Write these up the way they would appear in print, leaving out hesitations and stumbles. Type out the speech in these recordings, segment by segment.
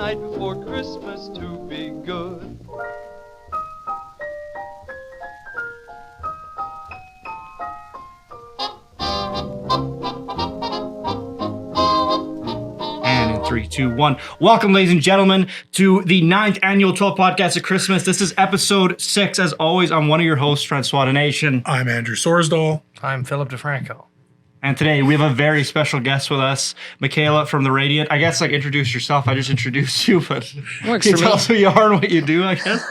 night before Christmas to be good. And in 3, 2, 1. Welcome, ladies and gentlemen, to the 9th annual 12 Podcast of Christmas. This is episode 6. As always, I'm one of your hosts, Francois the Nation. I'm Andrew Sorsdahl. I'm Philip DeFranco. And today we have a very special guest with us, Mikhaila from The Radiant. I guess, introduce yourself. I just introduced you, but Works can you for tell me. us who you are and what you do, I guess?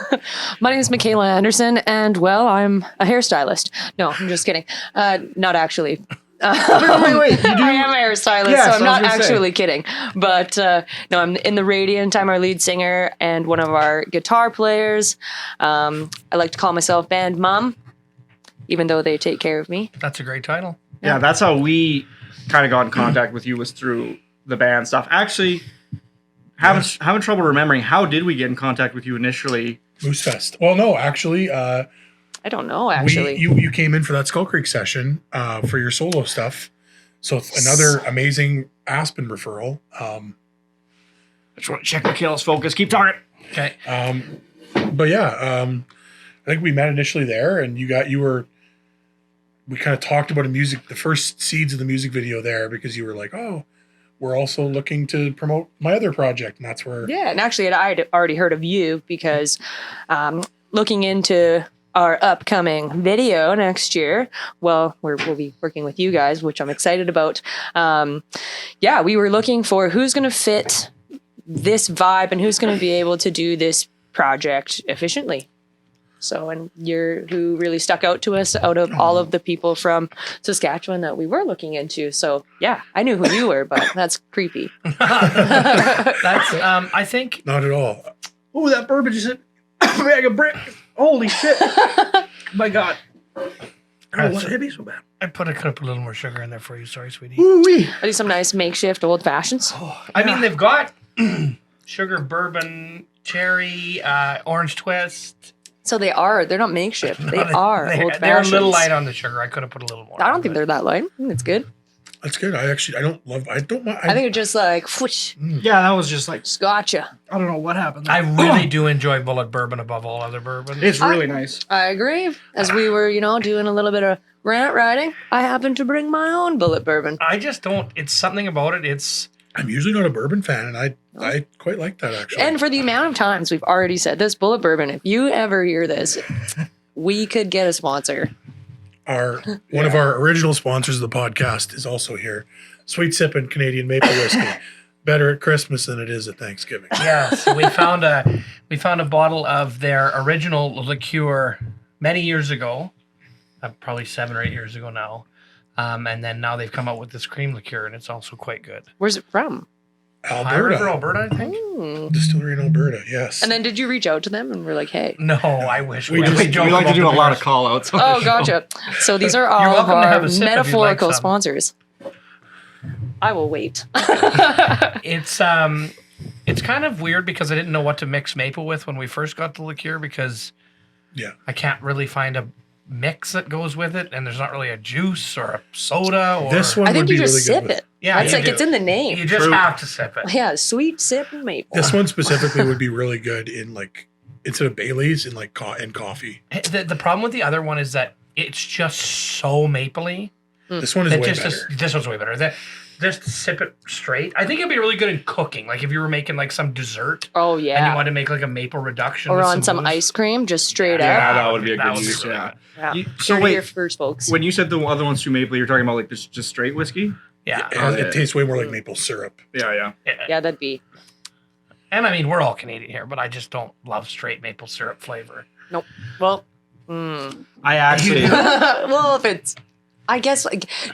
My name is Mikhaila Anderson, and well, I'm a hairstylist. No, I'm just kidding. Not actually. Wait. I am a hairstylist, Yes, so I I'm was not gonna say. actually kidding. But no, I'm in The Radiant. I'm our lead singer and one of our guitar players. I like to call myself band mom, even though they take care of me. That's a great title. Yeah, that's how we kind of got in contact with you, was through the band stuff. Actually, having trouble remembering, how did we get in contact with you initially? Moose Fest. Well, no, actually, I don't know, actually. you came in for that Skull Creek session for your solo stuff. So it's another amazing Aspen referral. I just want to check Mikhaila's focus. Keep talking. Okay. But yeah, I think we met initially there, and we kind of talked about the first seeds of the music video there, because you were like, oh, we're also looking to promote my other project, and that's where. Yeah, and actually, I'd already heard of you because looking into our upcoming video next year, well, we'll be working with you guys, which I'm excited about. Yeah, we were looking for who's going to fit this vibe and who's going to be able to do this project efficiently. So, and you're who really stuck out to us out of all of the people from Saskatchewan that we were looking into. So, yeah, I knew who you were, but that's creepy. That's I think Not at all. Oh, that bourbon just hit a bag of brick. Holy shit. My God. Oh, what hit me so bad? could have put a little more sugar in there for you. Sorry, sweetie. Ooh-wee. Are these some nice makeshift old fashions? I mean, they've got sugar, bourbon, cherry, orange twist. So they're not makeshift. They are old fashions. They're a little light on the sugar. I could have put a little more. I don't think they're that light. I think it's good. That's good. I don't mind. I think it's just like, whoosh, Yeah, that was just like, scotcha. I don't know what happened. I really do enjoy bullet bourbon above all other bourbons. It's really nice. I agree. As we were, doing a little bit of rant riding, I happened to bring my own bullet bourbon. I just don't. It's something about it. I'm usually not a bourbon fan, and I quite like that, actually. And for the amount of times we've already said this, bullet bourbon, if you ever hear this, we could get a sponsor. One of our original sponsors of the podcast is also here. Sweet Sippin' Canadian Maple Whiskey. Better at Christmas than it is at Thanksgiving. Yeah, so we found a bottle of their original liqueur many years ago, probably 7 or 8 years ago now, and then now they've come out with this cream liqueur, and it's also quite good. Where's it from? High River, Alberta. Alberta, I think. Distillery in Alberta, yes. And then did you reach out to them and we're like, hey? No, I wish We we just- joke We like to about do the a lot of beers. call outs. Oh, gotcha. So these are all of welcome to our have a sip if you'd like metaphorical some. sponsors. I will wait. It's kind of weird because I didn't know what to mix maple with when we first got the liqueur, because Yeah. I can't really find a mix that goes with it, and there's not really a juice or a soda. Or This one I think would you be just really sip good with. it. Yeah, That's you like do. it's in the name. You just True. have to sip it. Yeah, sweet sip and maple. This one specifically would be really good in instead of Bailey's in in coffee. The problem with the other one is that it's just so mapley. This one is That way just better. this one's way better. Just sip it straight. I think it'd be really good in cooking. Like if you were making some dessert Oh and you yeah. wanted to make a maple reduction, Or with on some booze. ice cream, just straight Yeah, up. that would be a That good would be use. really Yeah. good. Yeah. You- So so wait, here first, folks. when you said the other one's too maple, you're talking about just straight whiskey? Yeah. And it tastes way more like maple syrup. Yeah. Yeah, that'd be. And I mean, we're all Canadian here, but I just don't love straight maple syrup flavor. Nope. Well, I actually. well, if it's, I guess,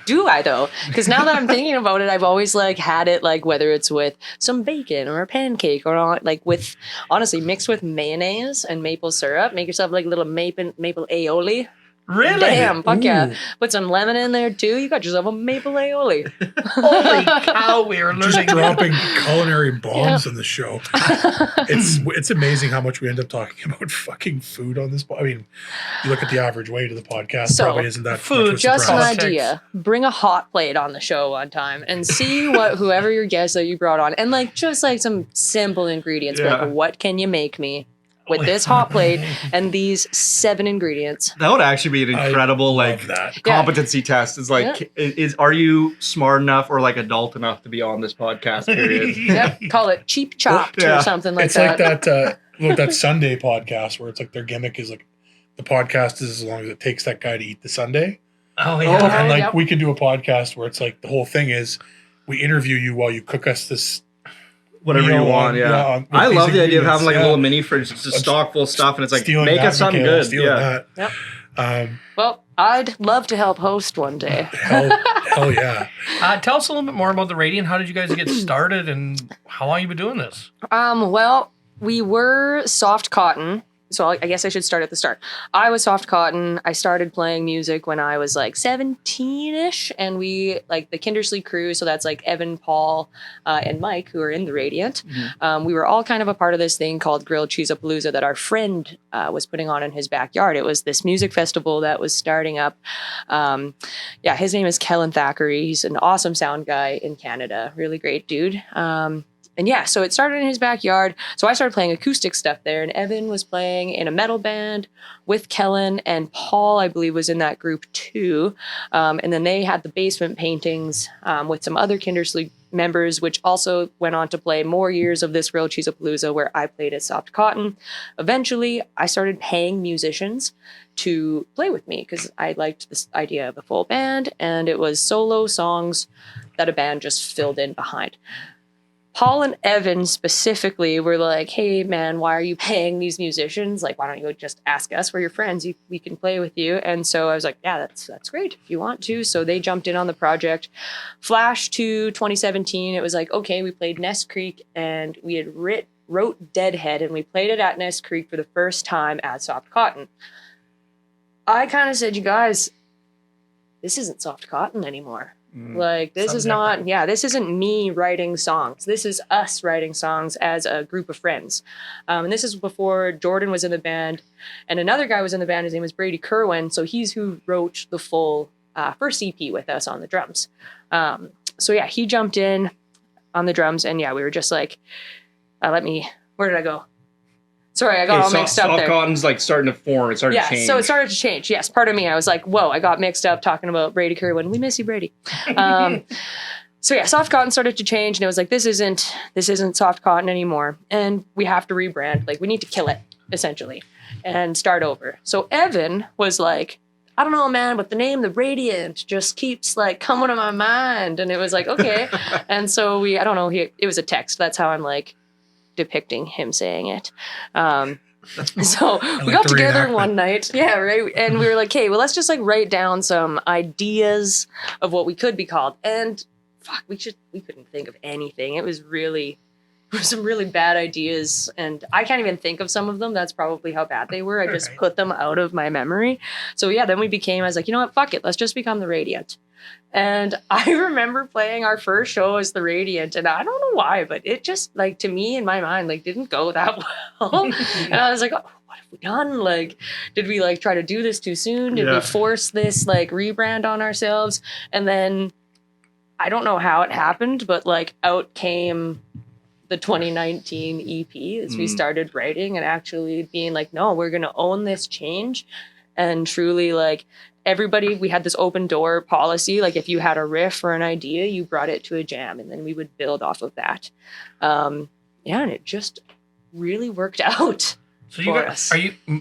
do I though? Because now that I'm thinking about it, I've always had it whether it's with some bacon or a pancake or with honestly mixed with mayonnaise and maple syrup. Make yourself a little maple aioli. Really? Damn, fuck yeah. Ooh. Put some lemon in there too. You got yourself a maple aioli. Holy cow, we are Just learning. dropping culinary bombs on the show. It's amazing how much we end up talking about fucking food on this. I mean, you look at the average weight of the podcast, So, probably isn't that food, much of a Just an surprise. Politics. idea. Bring a hot plate on the show one time and see what whoever your guest that you brought on, and like just like some simple ingredients. Be Yeah. Like, what can you make me with this hot plate and these 7 ingredients? That would actually be an incredible I like love that. competency test. It's like, are you smart enough or like adult enough to be on this podcast? Period. Yep, call it cheap chopped Yeah. or something like It's that. like that Sunday podcast where it's like their gimmick is like the podcast is as long as it takes that guy to eat the Sunday. Oh, Oh, yeah. And like yep. we can do a podcast where it's like the whole thing is we interview you while you cook us this. Whatever meal you want, on- yeah. with I these love the idea of having like a ingredients, little mini fridge just stock full of stuff, and it's like Stealing make that, us something Mikhaila, good. stealing Yeah. that. Yep. Well, I'd love to help host one day. Hell yeah. Tell us a little bit more about the Radiant. How did you guys get started, and how long you been doing this? Well, we were Soft Cotton. So I guess I should start at the start. I was Soft Cotton. I started playing music when I was like 17-ish. And we, like the Kindersley crew, so that's like Evan, Paul, and Mike, who are in the Radiant. We were all kind of a part of this thing called Grilled Cheese-A-Palooza that our friend was putting on in his backyard. It was this music festival that was starting up. His name is Kellen Thackeray. He's an awesome sound guy in Canada. Really great dude. And yeah, so it started in his backyard. So I started playing acoustic stuff there, and Evan was playing in a metal band with Kellen, and Paul, I believe, was in that group too. And then they had the basement paintings with some other Kindersley members, which also went on to play more years of this Grilled Cheese-A-Palooza where I played as Soft Cotton. Eventually, I started paying musicians to play with me because I liked this idea of a full band, and it was solo songs that a band just filled in behind. Paul and Evan specifically were like, hey, man, why are you paying these musicians? Like, why don't you just ask us? We're your friends. We can play with you. And so I was like, yeah, that's great if you want to. So they jumped in on the project. Flash to 2017, it was like, okay, we played Nest Creek, and we had wrote Deadhead, and we played it at Nest Creek for the first time as Soft Cotton. I kind of said, you guys, this isn't Soft Cotton anymore. Like, this is not, this isn't me writing songs. This is us writing songs as a group of friends. And this is before Jordan was in the band, and another guy was in the band. His name was Brady Kerwin. So he's who wrote the full first EP with us on the drums. He jumped in on the drums, and we were just like, where did I go? Sorry, I got all mixed up there. Soft Cotton's like starting to form. It started to change. So it started to change. Yes, part of me, I was like, whoa, I got mixed up talking about Brady Kerwin. We miss you, Brady. Soft Cotton started to change, and it was like, this isn't Soft Cotton anymore, and we have to rebrand. Like, we need to kill it, essentially, and start over. So Evan was like, I don't know, man, but the name The Radiant just keeps like coming to my mind, and it was like, okay. And so it was a text. That's how I'm like depicting him saying it. So we got together one night. Yeah, right. And we were like, hey, well, let's just like write down some ideas of what we could be called. And we couldn't think of anything. It was some really bad ideas, and I can't even think of some of them. That's probably how bad they were. I just put them out of my memory. So then I was like, you know what, fuck it, let's just become The Radiant. And I remember playing our first show as The Radiant, and I don't know why, but it just, like, to me, in my mind, like, didn't go that well. And I was like, oh, what have we done? Like, did we, like, try to do this too soon? Did we force this, like, rebrand on ourselves? And then, I don't know how it happened, but, like, out came the 2019 EP as we started writing and actually being like, no, we're going to own this change. And truly, like, everybody, we had this open door policy. Like, if you had a riff or an idea, you brought it to a jam, and then we would build off of that. And it just really worked out. So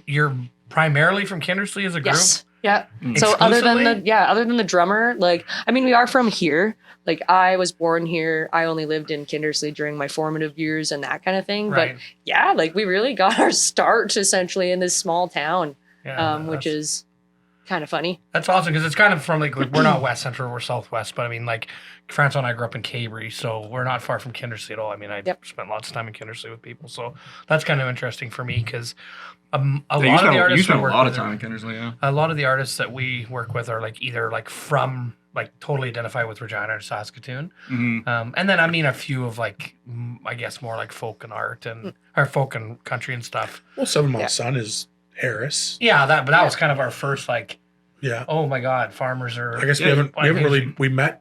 you're primarily from Kindersley as a group? Yes. Yeah. So other than the drummer, like, I mean, we are from here. Like, I was born here. I only lived in Kindersley during my formative years and that kind of thing. Right. But like, we really got our start essentially in this small town, which is kind of funny. That's awesome because it's kind of from like we're not West Central, we're Southwest, but I mean like Francois and I grew up in Cabrey, so we're not far from Kindersley at all. I mean, I spent lots of time in Kindersley with people, so that's kind of interesting for me because a lot of the artists you spent I a work lot with of time in Kindersley, yeah. a lot of the artists that we work with are like either like from like totally identify with Regina or Saskatoon, and then I mean a few of like I guess more like folk and art and or folk and country and stuff. Well, 7 Mile Sun is Harris. Yeah, that was kind of our first like. Yeah. Oh my God, farmers are. I guess we haven't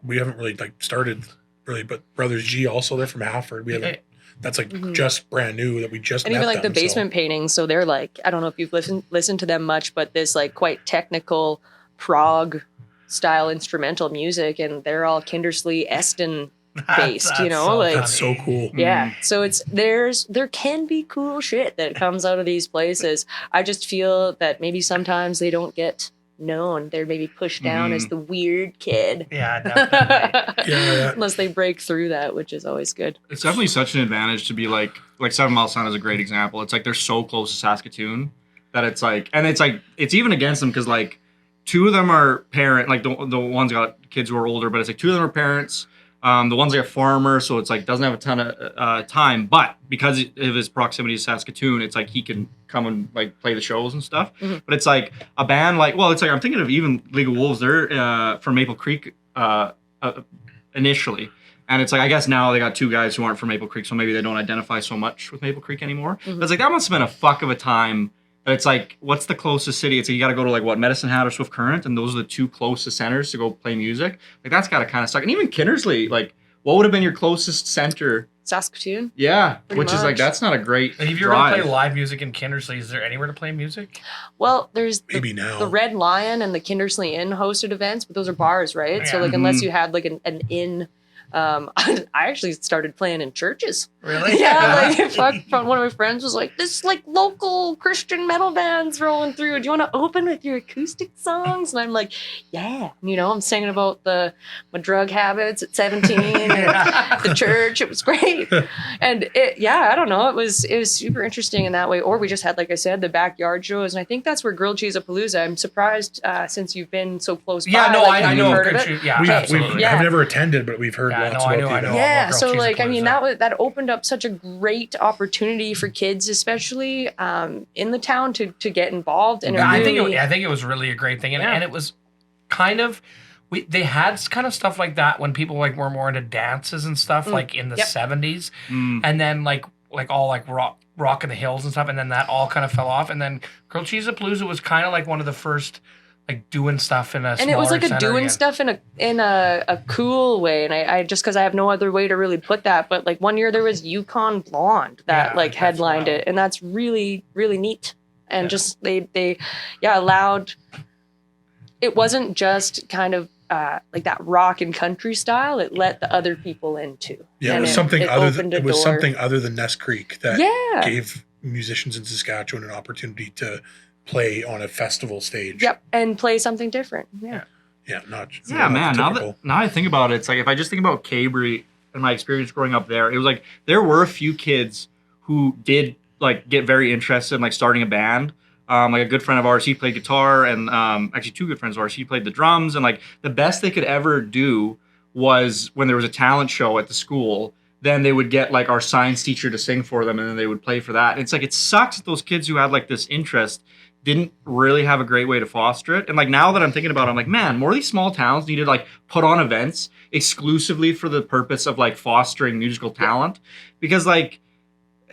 really like started really, but Brothers G also, they're from Halford. We haven't. That's like just brand new that we just And met even like them, the basement paintings, so they're like, I don't know if you've listened to them much, but this like quite technical prog style instrumental music, and they're all Kindersley Eston based, That's you know, so like That's so cool. yeah. So there can be cool shit that comes out of these places. I just feel that maybe sometimes they don't get known. They're maybe pushed down as the weird kid. Yeah, definitely. Yeah. Unless they break through that, which is always good. It's definitely such an advantage to be like 7 Mile Sun is a great example. It's like they're so close to Saskatoon that it's like, and it's like, it's even against them because like 2 of them are parent, like the ones got kids who are older, but it's like 2 of them are parents. The one's like a farmer, so it's like doesn't have a ton of time, but because of his proximity to Saskatoon, it's like he can come and like play the shows and stuff. But it's like a band like, well, it's like I'm thinking of even League of Wolves. They're from Maple Creek initially, and it's like I guess now they got 2 guys who aren't from Maple Creek, so maybe they don't identify so much with Maple Creek anymore. But it's like that must have been a fuck of a time. But it's like, what's the closest city? It's like you got to go to like what, Medicine Hat or Swift Current, and those are the 2 closest centers to go play music. Like that's got to kind of suck. And even Kindersley, like, what would have been your closest center? Saskatoon. Yeah, Pretty which is like much. that's not a great. And if you're drive. gonna play live music in Kindersley, is there anywhere to play music? Well, there's Maybe now. the Red Lion and the Kindersley Inn hosted events, but those are bars, right? So Yeah. like unless you had like an inn, I actually started playing in churches. Really? Yeah, like one of my friends was like, "This like local Christian metal band's rolling through. Do you want to open with your acoustic songs?" And I'm like, "Yeah." You know, I'm singing about my drug habits at 17 and the church. It was great, and I don't know. It was super interesting in that way. Or we just had, like I said, the backyard shows, and I think that's where Grilled Cheese-a-Palooza. I'm surprised since you've been so close. Yeah, by, no, like, I you've know. heard of it. Yeah, We've absolutely. I've never attended, but we've heard lots about I it. know. Yeah, Grilled so like I mean Cheese-a-Palooza. that opened up such a great opportunity for kids, especially in the town, to get involved. And I think it was really a great thing, and it was kind of they had kind of stuff like that when people like were more into dances and stuff like in the 70s, and then like all like rock in the hills and stuff, and then that all kind of fell off, and then Grilled Cheese-a-Palooza was kind of like one of the first like doing stuff in a and it was like a center doing again. stuff in a cool way, and I just because I have no other way to really put that, but like one year there was Yukon Blonde that like headlined it, and that's really really neat, and just they allowed. It wasn't just kind of like that rock and country style. It let the other people in too. Yeah, And it was something other than Nest Creek that gave musicians in Saskatchewan an opportunity to play on a festival stage. Yep, and play something different. Yeah. Not Man. typical. Now I think about it, it's like if I just think about Cabrey and my experience growing up there, it was like there were a few kids who did like get very interested in like starting a band. Like a good friend of ours, he played guitar, and actually 2 good friends of ours, he played the drums, and like the best they could ever do was when there was a talent show at the school, then they would get like our science teacher to sing for them, and then they would play for that. And it's like it sucks that those kids who had like this interest didn't really have a great way to foster it. And like now that I'm thinking about it, I'm like, man, more of these small towns need to like put on events exclusively for the purpose of like fostering musical talent, because like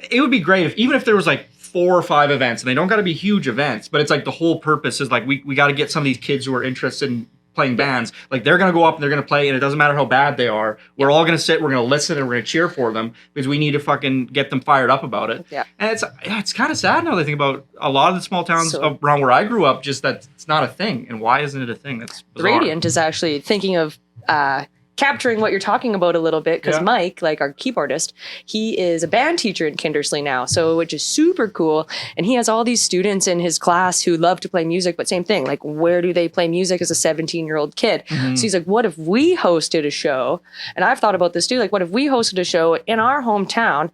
it would be great if even if there was like 4 or 5 events, and they don't got to be huge events, but it's like the whole purpose is like we got to get some of these kids who are interested in playing bands, like they're going to go up and they're going to play, and it doesn't matter how bad they are. We're all going to sit, we're going to listen, and we're going to cheer for them because we need to fucking get them fired up about it. Yeah. And it's kind of sad now that I think about a lot of the small towns around where I grew up, just that it's not a thing. And why isn't it a thing? That's bizarre. Radiant is actually thinking of capturing what you're talking about a little bit, because Mike, like our keyboardist, he is a band teacher in Kindersley now, so which is super cool. And he has all these students in his class who love to play music, but same thing, like where do they play music as a 17-year-old kid? So he's like, what if we hosted a show? And I've thought about this too, like what if we hosted a show in our hometown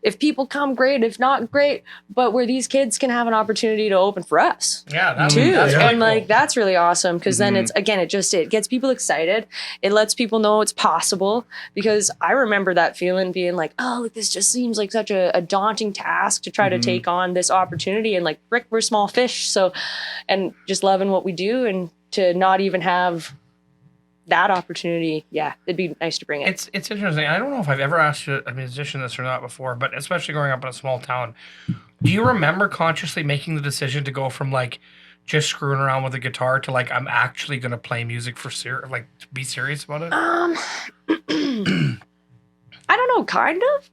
if people come, great. If not, great. But where these kids can have an opportunity to open for us. Yeah, that's Too. really And cool. like that's really awesome because then it's again it gets people excited. It lets people know it's possible because I remember that feeling being like, oh, like this just seems like such a daunting task to try to take on this opportunity, and like Rick, we're small fish, so and just loving what we do, and to not even have that opportunity, yeah, it'd be nice to bring it. It's interesting. I don't know if I've ever asked a musician this or not before, but especially growing up in a small town, do you remember consciously making the decision to go from like just screwing around with a guitar to like I'm actually going to play music for like to be serious about it? I don't know, kind of,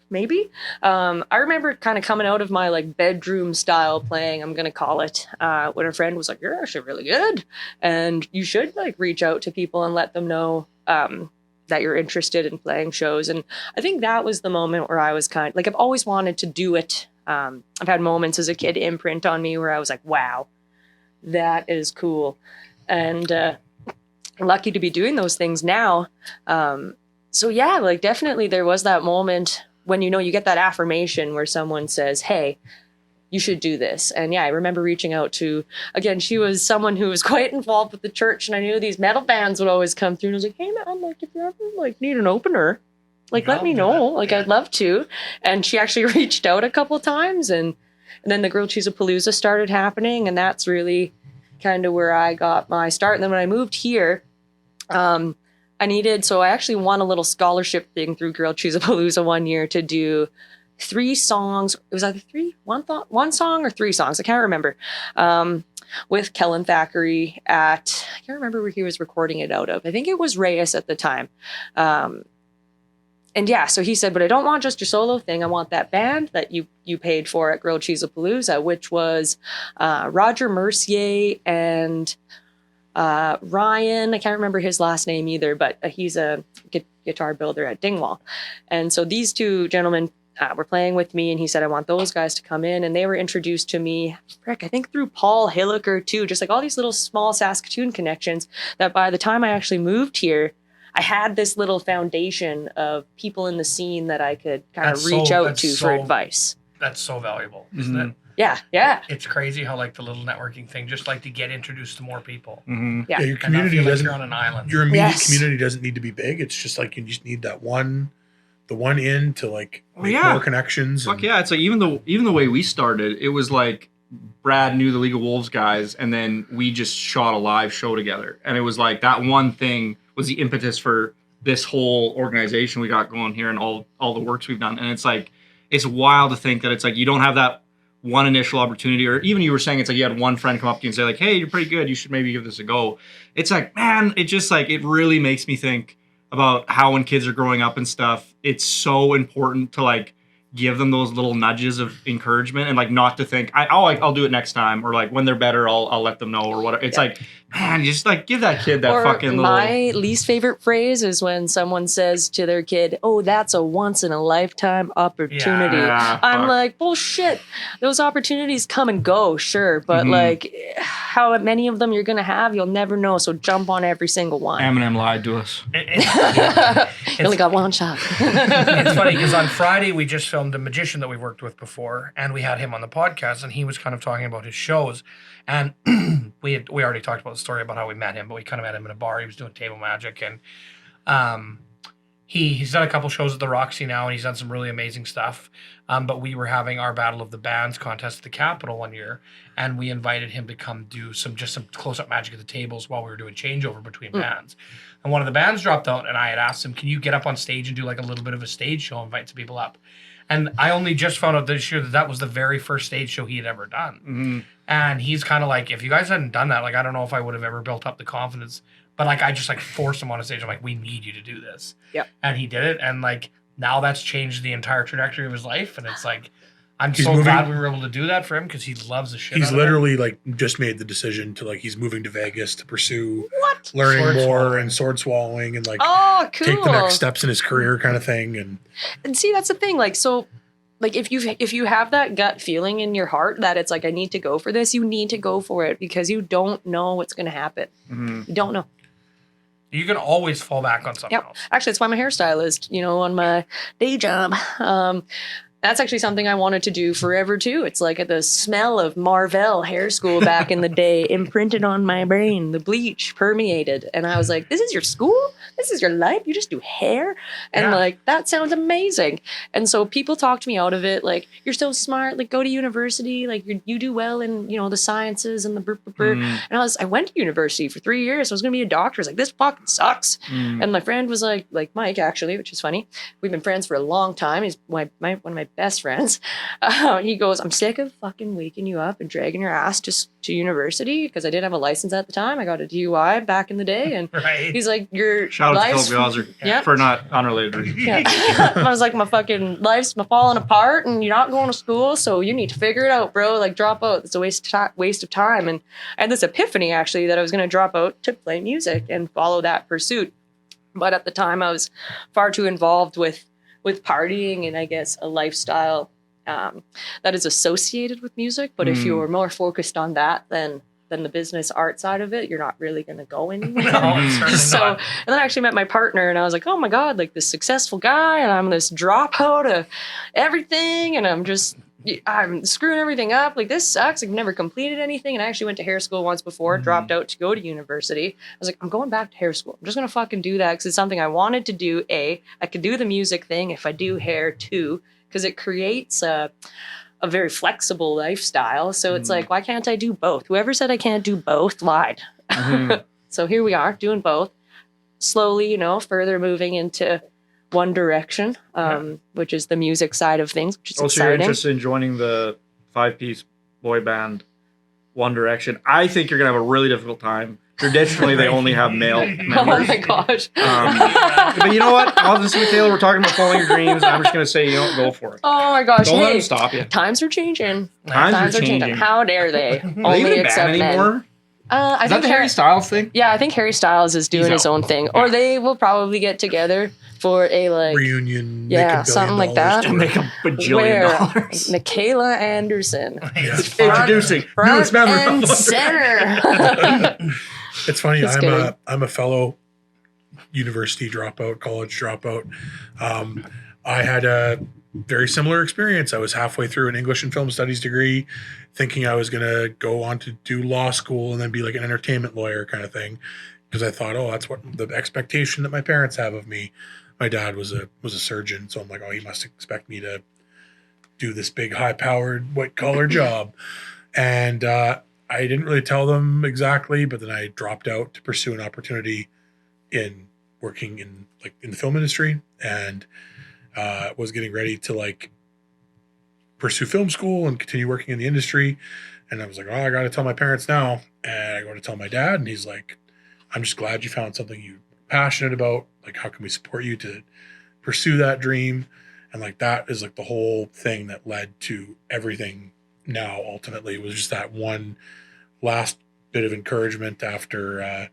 maybe. I remember kind of coming out of my like bedroom style playing, I'm gonna call it, when a friend was like, "You're actually really good, and you should like reach out to people and let them know that you're interested in playing shows." And I think that was the moment where I was kind of like, I've always wanted to do it. I've had moments as a kid imprint on me where I was like, "Wow, that is cool," and lucky to be doing those things now. So yeah, like definitely there was that moment when, you get that affirmation where someone says, "Hey, you should do this." And yeah, I remember reaching out to, again, she was someone who was quite involved with the church, and I knew these metal bands would always come through, and I was like, "Hey man, like if you ever like need an opener, like let me know. Like I'd love to." And she actually reached out a couple times, and then the Grilled Cheese-a-Palooza started happening, and that's really kind of where I got my start. And then when I moved here, I actually won a little scholarship thing through Grilled Cheese-a-Palooza one year to do 3 songs. It was either one song or 3 songs. I can't remember. With Kellen Thackeray I can't remember where he was recording it out of. I think it was Reyes at the time. And yeah, so he said, "But I don't want just your solo thing. I want that band that you paid for at Grilled Cheese-a-Palooza," which was Roger Mercier and Ryan. I can't remember his last name either, but he's a guitar builder at Dingwall. And so these 2 gentlemen were playing with me, and he said, "I want those guys to come in." And they were introduced to me, I think through Paul Hilliker too, just like all these little small Saskatoon connections that by the time I actually moved here, I had this little foundation of people in the scene that I could kind of reach out to for advice. That's so valuable, isn't it? Yeah. It's crazy how like the little networking thing, just like to get introduced to more people. Yeah, your community like doesn't. You're on an island. Your immediate community doesn't need to be big. It's just like you just need that the one in to like make more connections. Fuck yeah! It's like even the way we started, it was like Brad knew the League of Wolves guys, and then we just shot a live show together, and it was like that one thing was the impetus for this whole organization we got going here and all the works we've done. And it's like it's wild to think that it's like you don't have that one initial opportunity, or even you were saying it's like you had one friend come up to you and say like, "Hey, you're pretty good. You should maybe give this a go." It's like, man, it just like it really makes me think about how when kids are growing up and stuff, it's so important to like give them those little nudges of encouragement and like not to think I'll do it next time, or like when they're better I'll let them know or whatever. It's like, man, just like give that kid that or fucking little. My least favorite phrase is when someone says to their kid, "Oh, that's a once in a lifetime opportunity." Yeah, I'm like, bullshit. Those opportunities come and go, sure, but like how many of them you're gonna have, you'll never know. So jump on every single one. Eminem lied to us. You only got one shot. It's funny because on Friday we just filmed a magician that we worked with before, and we had him on the podcast, and he was kind of talking about his shows. And we already talked about the story about how we met him, but we kind of met him in a bar. He was doing table magic, and he's done a couple shows at the Roxy now, and he's done some really amazing stuff. But we were having our Battle of the Bands contest at the Capitol one year, and we invited him to come do some close-up magic at the tables while we were doing changeover between bands. And one of the bands dropped out, and I had asked him, "Can you get up on stage and do like a little bit of a stage show, invite some people up?" And I only just found out this year that was the very first stage show he had ever done. And he's kind of like, if you guys hadn't done that, like, I don't know if I would have ever built up the confidence. But like, I just like forced him on a stage. I'm like, "We need you to do this." Yep. And he did it. And like, now that's changed the entire trajectory of his life. And it's like, I'm He's so moving- glad we were able to do that for him because he loves the shit. He's out of literally like just made the decision to like he's moving to Vegas to pursue What? learning Sword more swallowing. and sword swallowing and like Oh, cool. take the next steps in his career kind of thing. And see, that's the thing. Like, so, like, if you have that gut feeling in your heart that it's like, I need to go for this, you need to go for it because you don't know what's going to happen. You don't know. You can always fall back on something Yep. else. Actually, it's why I'm a hairstylist, on my day job. That's actually something I wanted to do forever too. It's like the smell of Marvell hair school back in the day imprinted on my brain. The bleach permeated. And I was like, this is your school? This is your life? You just do hair? And Yeah. like, that sounds amazing. And so people talked me out of it. Like, you're so smart. Like, go to university. Like, you do well in, the sciences and the brr, brr, brr. Mm. And I went to university for 3 years. I was going to be a doctor. I was like, this fucking sucks. And my friend was like Mike, actually, which is funny. We've been friends for a long time. He's one of my best friends. He goes, I'm sick of fucking waking you up and dragging your ass to university because I didn't have a license at the time. I got a DUI back in the day. And Right. he's like, your Shout out to life's... Phil Gauzer Yeah. for not unrelated reasons. Yeah. I was like, my fucking life's falling apart and you're not going to school, so you need to figure it out, bro. Like, drop out. It's a waste of time. And I had this epiphany, actually, that I was going to drop out to play music and follow that pursuit. But at the time, I was far too involved with partying and I guess a lifestyle that is associated with music. But if you're more focused on that than the business art side of it, you're not really going to go anywhere. No, certainly So, not. and then I actually met my partner and I was like, oh my God, like this successful guy and I'm this dropout of everything and I'm screwing everything up. Like, this sucks. I've never completed anything. And I actually went to hair school once before, dropped out to go to university. I was like, I'm going back to hair school. I'm just going to fucking do that because it's something I wanted to do. I could do the music thing if I do hair too, because it creates a very flexible lifestyle. So it's like, why can't I do both? Whoever said I can't do both lied. So here we are doing both. Slowly, further moving into one direction, which is the music side of things, which is Also, you're exciting. interested in joining the 5-piece boy band One Direction. I think you're going to have a really difficult time. Traditionally, they only have male Oh members. my gosh. But you know what? Honestly, Mikhaila, we're talking about following your dreams. I'm just going to say, go for it. Oh my gosh. Don't let Hey, them stop you. times are changing. Times are changing. How dare they? Are they Only even a band accept men. anymore? I Is that think the Harry Styles thing? Yeah, I think Harry Styles is doing He's his out. own thing, or they will probably get together for a Reunion. Yeah, make $1 billion something like that. tour. Make a bajillion where dollars. Mikhaila Anderson, Introducing front newest member. and center. It's funny. Just kidding. I'm a fellow university dropout, college dropout. I had a very similar experience. I was halfway through an English and film studies degree, thinking I was going to go on to do law school and then be like an entertainment lawyer kind of thing, because I thought, oh, that's what the expectation that my parents have of me. My dad was a surgeon, so I'm like, oh, he must expect me to do this big, high-powered, white-collar job. And I didn't really tell them exactly, but then I dropped out to pursue an opportunity in working in the film industry, and was getting ready to pursue film school and continue working in the industry. And I was like, oh, I got to tell my parents now. And I go to tell my dad, and he's like, I'm just glad you found something you're passionate about. Like, how can we support you to pursue that dream? And that is the whole thing that led to everything now. Ultimately, it was just that one last bit of encouragement after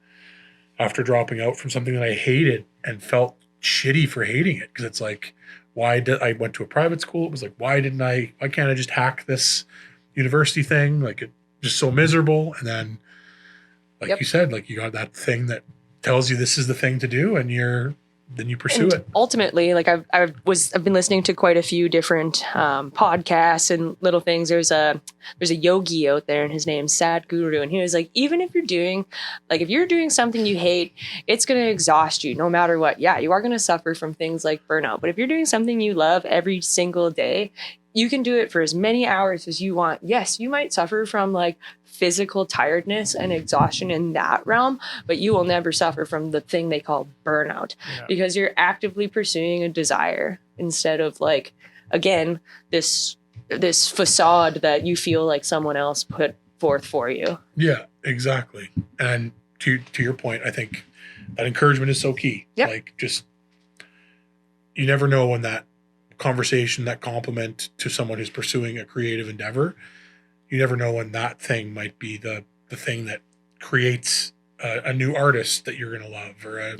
dropping out from something that I hated and felt shitty for hating it. Because it's like, I went to a private school. It was like, why can't I just hack this university thing? It just so miserable. And then, you said, you got that thing that tells you this is the thing to do, and then you pursue And it. ultimately, I've been listening to quite a few different podcasts and little things. There's a yogi out there, and his name's Sadhguru, and he was like, even if you're doing something you hate, it's going to exhaust you no matter what. Yeah, you are going to suffer from things like burnout, but if you're doing something you love every single day, you can do it for as many hours as you want. Yes, you might suffer from physical tiredness and exhaustion in that realm, but you will never suffer from the thing they call burnout, because you're actively pursuing a desire instead of again, this facade that you feel like someone else put forth for you. Yeah, exactly. And to your point, I think that encouragement is so key. Yep. Just, you never know when that conversation, that compliment to someone who's pursuing a creative endeavor, you never know when that thing might be the thing that creates a new artist that you're going to love, or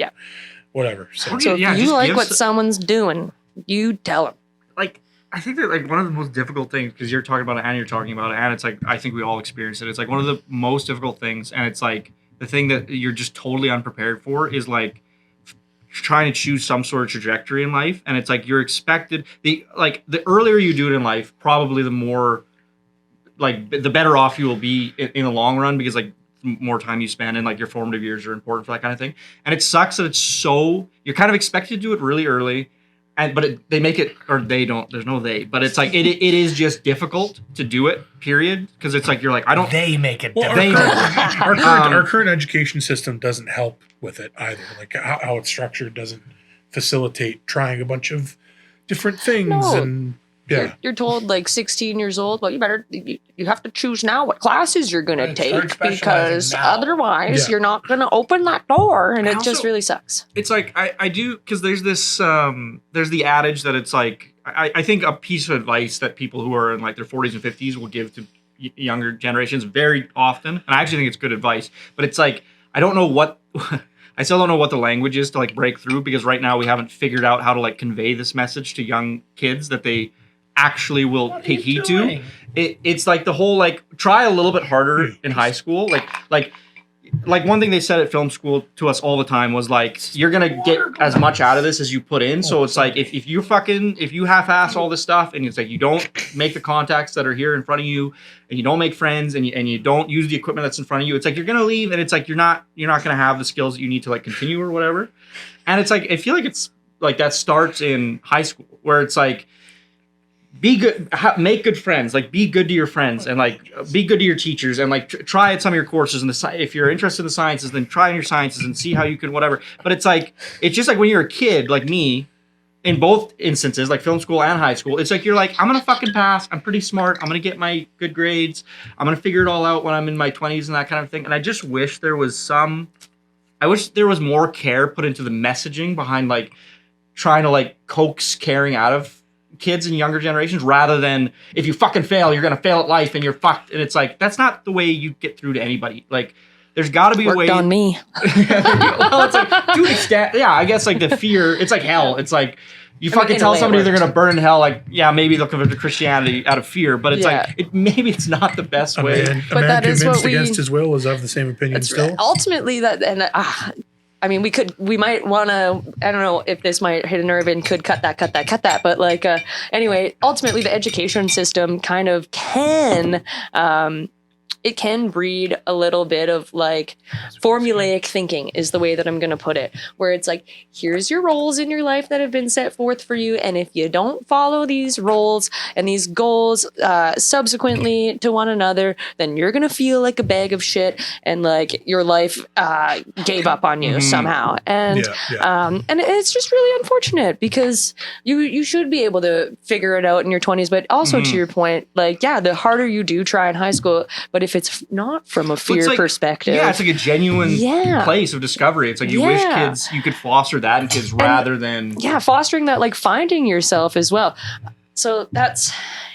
whatever. So, So if you just like give what someone's doing, you tell them. I think that one of the most difficult things, because you're talking about it and you're talking about it, and it's I think we all experience it. It's one of the most difficult things, and it's the thing that you're just totally unprepared for is like trying to choose some sort of trajectory in life, and it's like you're expected the earlier you do it in life, probably the more like the better off you will be in the long run, because like more time you spend in like your formative years are important for that kind of thing. And it sucks that you're kind of expected to do it really early, but they make it, or they don't, there's no they, but it's like it is just difficult to do it, period, because it's like you're like, I don't, They make it Well, difficult. our current education system doesn't help with it either. Like how it's structured doesn't facilitate trying a bunch of different things. No. And yeah, You're told like 16 years old, well, you have to choose now what classes you're going to Right, start take, specializing because now. otherwise Yeah. you're not going to open that door, and I it just also- really sucks. it's like I do, because there's this there's the adage that it's like I think a piece of advice that people who are in like their 40s and 50s will give to younger generations very often, and I actually think it's good advice, but it's like I don't know what I still don't know what the language is to like break through, because right now we haven't figured out how to like convey this message to young kids that they actually will What are take you heed doing? to. It's like the whole like try a little bit harder in high school, like one thing they said at film school to us all the time was like, you're gonna get as much out of this as you put in. So it's like if you half-ass all this stuff, and it's like you don't make the contacts that are here in front of you, and you don't make friends, and you don't use the equipment that's in front of you, it's like you're gonna leave, and it's like you're not gonna have the skills that you need to like continue or whatever. And it's like I feel like it's like that starts in high school, where it's like, be good, make good friends, like be good to your friends, and like be good to your teachers, and like try at some of your courses, and if you're interested in the sciences, then try in your sciences and see how you can whatever. But it's like, it's just like when you're a kid like me, in both instances, like film school and high school, it's like you're like, I'm gonna fucking pass, I'm pretty smart, I'm gonna get my good grades, I'm gonna figure it all out when I'm in my 20s and that kind of thing. And I just wish there was more care put into the messaging behind like trying to like coax caring out of kids and younger generations, rather than if you fucking fail, you're gonna fail at life and you're fucked. And it's like, that's not the way you get through to anybody. Like there's got to be a way. Worked on me. Well, it's like to an extent, yeah. I guess like the fear. It's like hell. It's like you fucking in a tell way it somebody they're worked. gonna burn in hell. Like yeah, maybe they'll convert to Christianity out of fear, but it's Yeah. like maybe it's not the best a way. man, But that is convinced what we- against his will is of the same opinion That's still. ultimately that, and I mean, we might want to, I don't know if this might hit a nerve and could cut that, but like, anyway, ultimately the education system kind of it can breed a little bit of like formulaic thinking is the way that I'm going to put it, where it's like, here's your roles in your life that have been set forth for you. And if you don't follow these roles and these goals subsequently to one another, then you're going to feel like a bag of shit, and like your life gave up on you somehow. And, and it's just really unfortunate, because you should be able to figure it out in your 20s, but also to your point, like, yeah, the harder you do try in high school, but if it's not from a But fear it's like, perspective. yeah, it's like a genuine Yeah. place of discovery. It's like you wish Yeah. kids you could foster that in kids rather than Yeah, fostering that, like finding yourself as well. So that's,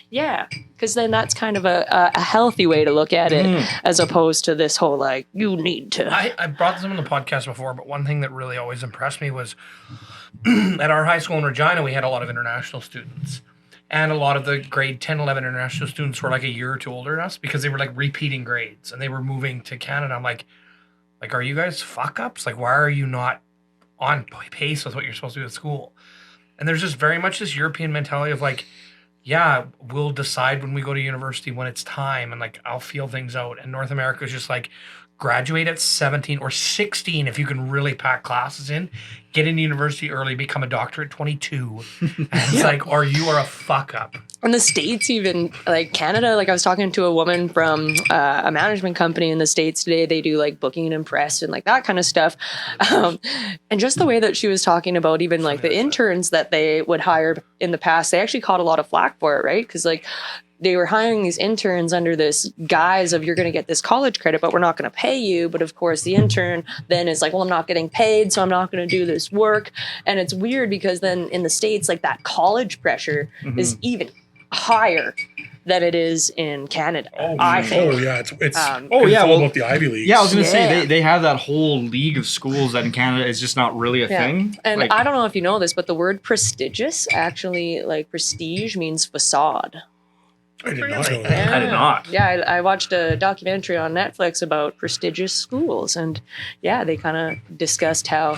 yeah, because then that's kind of a healthy way to look at it, as opposed to this whole like, you need to. I brought this up on the podcast before, but one thing that really always impressed me was at our high school in Regina, we had a lot of international students. And a lot of the grade 10, 11 international students were like a year or two older than us, because they were like repeating grades and they were moving to Canada. I'm like, are you guys fuck ups? Like, why are you not on pace with what you're supposed to do at school? And there's just very much this European mentality of like, yeah, we'll decide when we go to university when it's time, and like I'll feel things out. And North America is just like, graduate at 17 or 16 if you can really pack classes in, get into university early, become a doctor at 22. And it's like, or you are a fuck up. In the States, even like Canada, like I was talking to a woman from a management company in the States today. They do like booking and impress and like that kind of stuff. And just the way that she was talking about even like the interns that they would hire in the past, they actually caught a lot of flack for it, right? Because like they were hiring these interns under this guise of, you're going to get this college credit, but we're not going to pay you. But of course, the intern then is like, well, I'm not getting paid, so I'm not going to do this work. And it's weird, because then in the States, like that college pressure is even higher than it is in Canada. I think. Oh yeah, it's yeah, all well, about the Ivy Leagues. Yeah, I was gonna say Yeah. they have that whole league of schools that in Canada is just not really a thing. And Like, I don't know if you know this, but the word prestigious actually, like prestige, means facade. I did not know Really? that. I did not. Yeah, I watched a documentary on Netflix about prestigious schools, and yeah, they kind of discussed how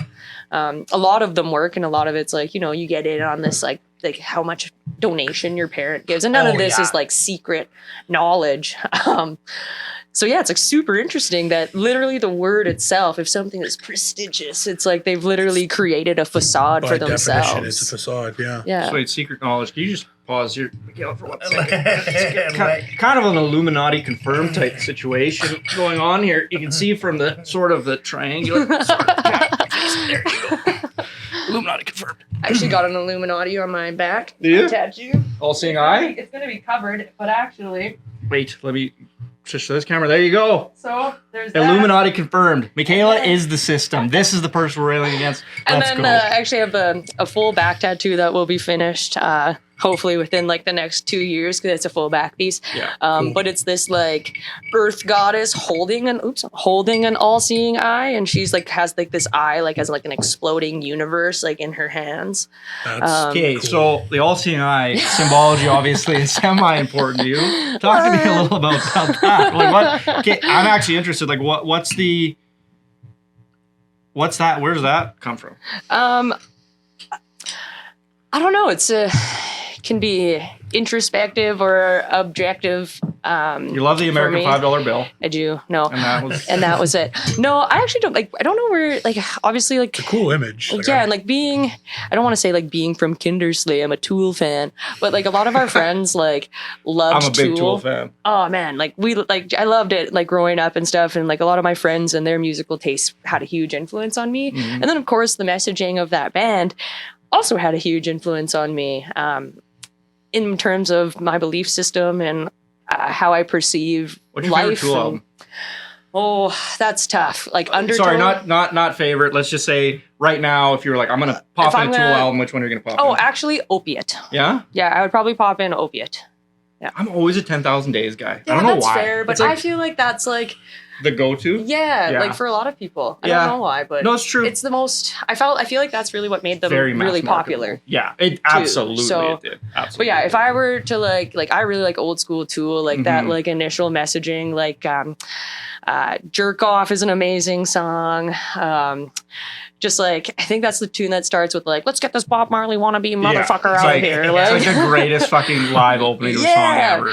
a lot of them work, and a lot of it's like, you get in on this like how much donation your parent gives, and none of this is like secret knowledge. So yeah, it's like super interesting that literally the word itself, if something is prestigious, it's like they've literally created a facade By for definition, themselves. it's a facade. Yeah. Yeah. So wait, secret knowledge. Can you just pause here, Mikhaila, for 1 second? Like, Kind of an Illuminati confirmed type situation going on here. You can see from the sort of the triangular. There you go. Illuminati confirmed. I actually got an Illuminati on my back. Do you? Tattoo. All seeing eye. It's gonna be covered, but actually, Wait, let me switch to this camera. There you go. so there's that. Illuminati confirmed. Mikhaila is the system. This is the person we're railing against. And Let's then go. I actually have a full back tattoo that will be finished hopefully within like the next 2 years, because it's a full back piece. Yeah, cool. But it's this like earth goddess holding an all-seeing eye, and she's like has like this eye like has like an exploding universe like in her hands. That's Okay, cool. so the all-seeing eye symbology obviously is semi-important to you. Talk to me a little about that. Like what? Okay, I'm actually interested. Like what's that? Where does that come from? I don't know. It's can be introspective or objective. You love the American me. $5 bill, I do. No. and that was it. No, I actually don't like. I don't know where. Like, obviously, like. It's a cool image. Like, Yeah, and like being, I don't want to say like being from Kindersley, I'm a Tool fan, but like a lot of our friends like loved I'm a big Tool fan. Oh man, like I loved it like growing up and stuff, and like a lot of my friends and their musical tastes had a huge influence on me. Mhm. And then of course the messaging of that band also had a huge influence on me in terms of my belief system and how I perceive What's your favorite life. Tool and- album? Oh, that's tough. Like Undertow. Sorry, not favorite. Let's just say right now, if you were like, I'm gonna pop If in I'm a Tool gonna- album, which one are you gonna pop Oh, in? actually, Opiate. Yeah? Yeah, I would probably pop in Opiate. I'm always a 10,000 Days guy. Yeah, I don't know that's why. fair, but It's like I feel like that's like the go-to. yeah, Yeah. like for a lot of people. I Yeah. don't know why, but No, it's true. it's the most. I feel like that's really what made them Very really mass popular. marketable. Yeah, it absolutely So- it did. Absolutely. But yeah, it if did. I were to like I really like old school Tool, like that Mhm. like initial messaging, like Jerk Off is an amazing song. Just like I think that's the tune that starts with like, let's get this Bob Marley wannabe motherfucker it's out like, here. It's like the greatest fucking live opening to a song ever.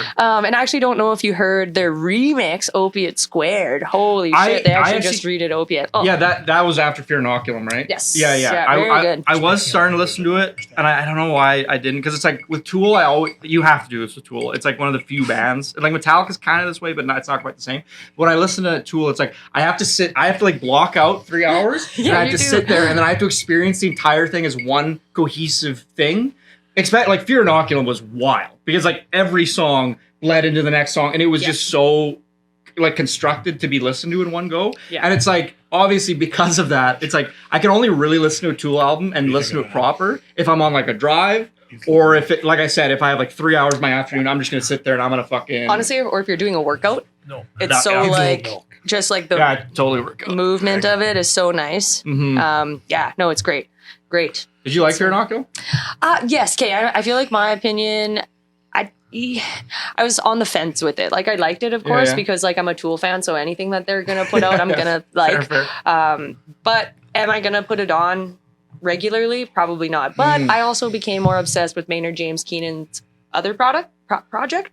And I actually don't know if you heard their remix, Opiate Squared. Holy I- shit, they I actually actually- just redid Opiate. Oh, Yeah, that was after Fear Inoculum, right? Yes. Yeah. Yeah, I, very I, good. I was starting to listen to it, and I don't know why I didn't, because it's like with Tool, you have to do this with Tool. It's like one of the few bands, and like Metallica's kind of this way, but it's not quite the same. When I listen to Tool, it's like I have to like block out 3 hours, and Yeah, I have you to do. sit there, and then I have to experience the entire thing as one cohesive thing. Expect like Fear Inoculum was wild because like every song led into the next song, and it was Yeah. just so like constructed to be listened to in one go. Yeah. And it's like obviously because of that, it's like I can only really listen to a Tool album and listen to it proper if I'm on like a drive, or if it, like I said, if I have like 3 hours of my afternoon, I'm just gonna sit there and I'm gonna fucking honestly, or if you're doing a workout, no. it's so Needs a little like milk. just like the yeah, I totally work out. movement of it is so nice. Mhm. Yeah, no, it's great. Did you like Fear Inoculum? Yes, okay. I feel like my opinion, I was on the fence with it. Like I liked it, of Yeah, course, yeah. because like I'm a Tool fan, so anything that they're gonna put out, I'm gonna like. Fair. But am I gonna put it on regularly? Probably not. But I also became more obsessed with Maynard James Keenan's other project.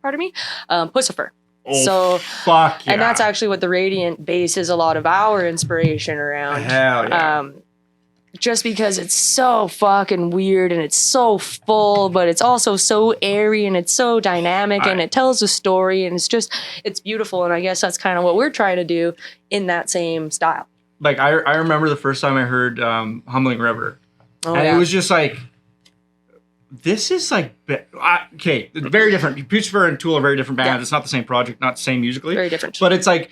Pardon me, Pussifer. Oh, So, fuck yeah. and that's actually what the Radiant bases a lot of our inspiration around. Hell yeah. Just because it's so fucking weird and it's so full, but it's also so airy and it's so dynamic and it tells a story and it's beautiful. And I guess that's kind of what we're trying to do in that same style. Like I remember the first time I heard Humbling River, Oh, and yeah. it was just like, this is like okay, very different. Pucifer and Tool are very different bands. Yeah. It's not the same project, not the same musically. Very different. But it's like,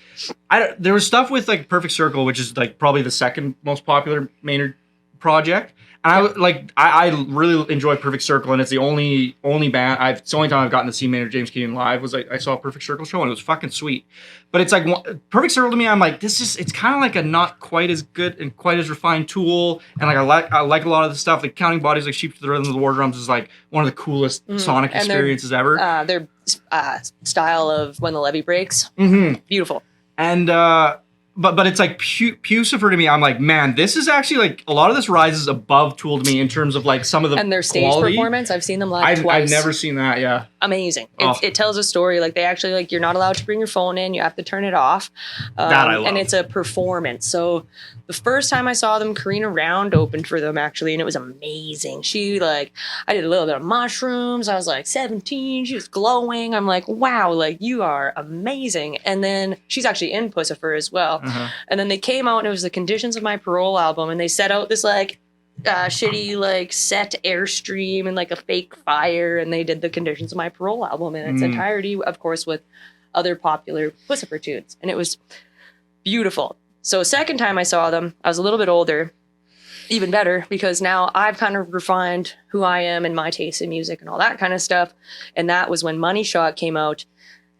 there was stuff with like Perfect Circle, which is like probably the second most popular Maynard project, And I really enjoy Perfect Circle, and it's the only band it's the only time I've gotten to see Maynard James Keenan live was I saw a Perfect Circle show, and it was fucking sweet. But it's like Perfect Circle to me, I'm like, it's kind of like a not quite as good and quite as refined Tool, and like I like a lot of the stuff. Like Counting Bodies, like Sheep to the Rhythm of the War Drums is like one of the coolest sonic experiences ever. Their style of When the Levee Breaks, beautiful. And but it's like Pucifer to me. I'm like, man, this is actually like a lot of this rises above Tool to me in terms of like some of the and their stage quality. performance. I've seen them live twice. I've never seen that. Yeah, amazing. It tells a story. Like they actually like you're not allowed to bring your phone in. You have to turn it off. That I love. And it's a performance. So the first time I saw them, Karina Round opened for them actually, and it was amazing. She I did a little bit of mushrooms. I was like 17. She was glowing. I'm like, wow, like you are amazing. And then she's actually in Pucifer as well. And then they came out and it was the Conditions of My Parole album, and they set out this shitty set Airstream and like a fake fire, and they did the Conditions of My Parole album in its entirety, of course, with other popular Pucifer tunes, and it was beautiful. So second time I saw them, I was a little bit older, even better, because now I've kind of refined who I am and my taste in music and all that kind of stuff, and that was when Money Shot came out.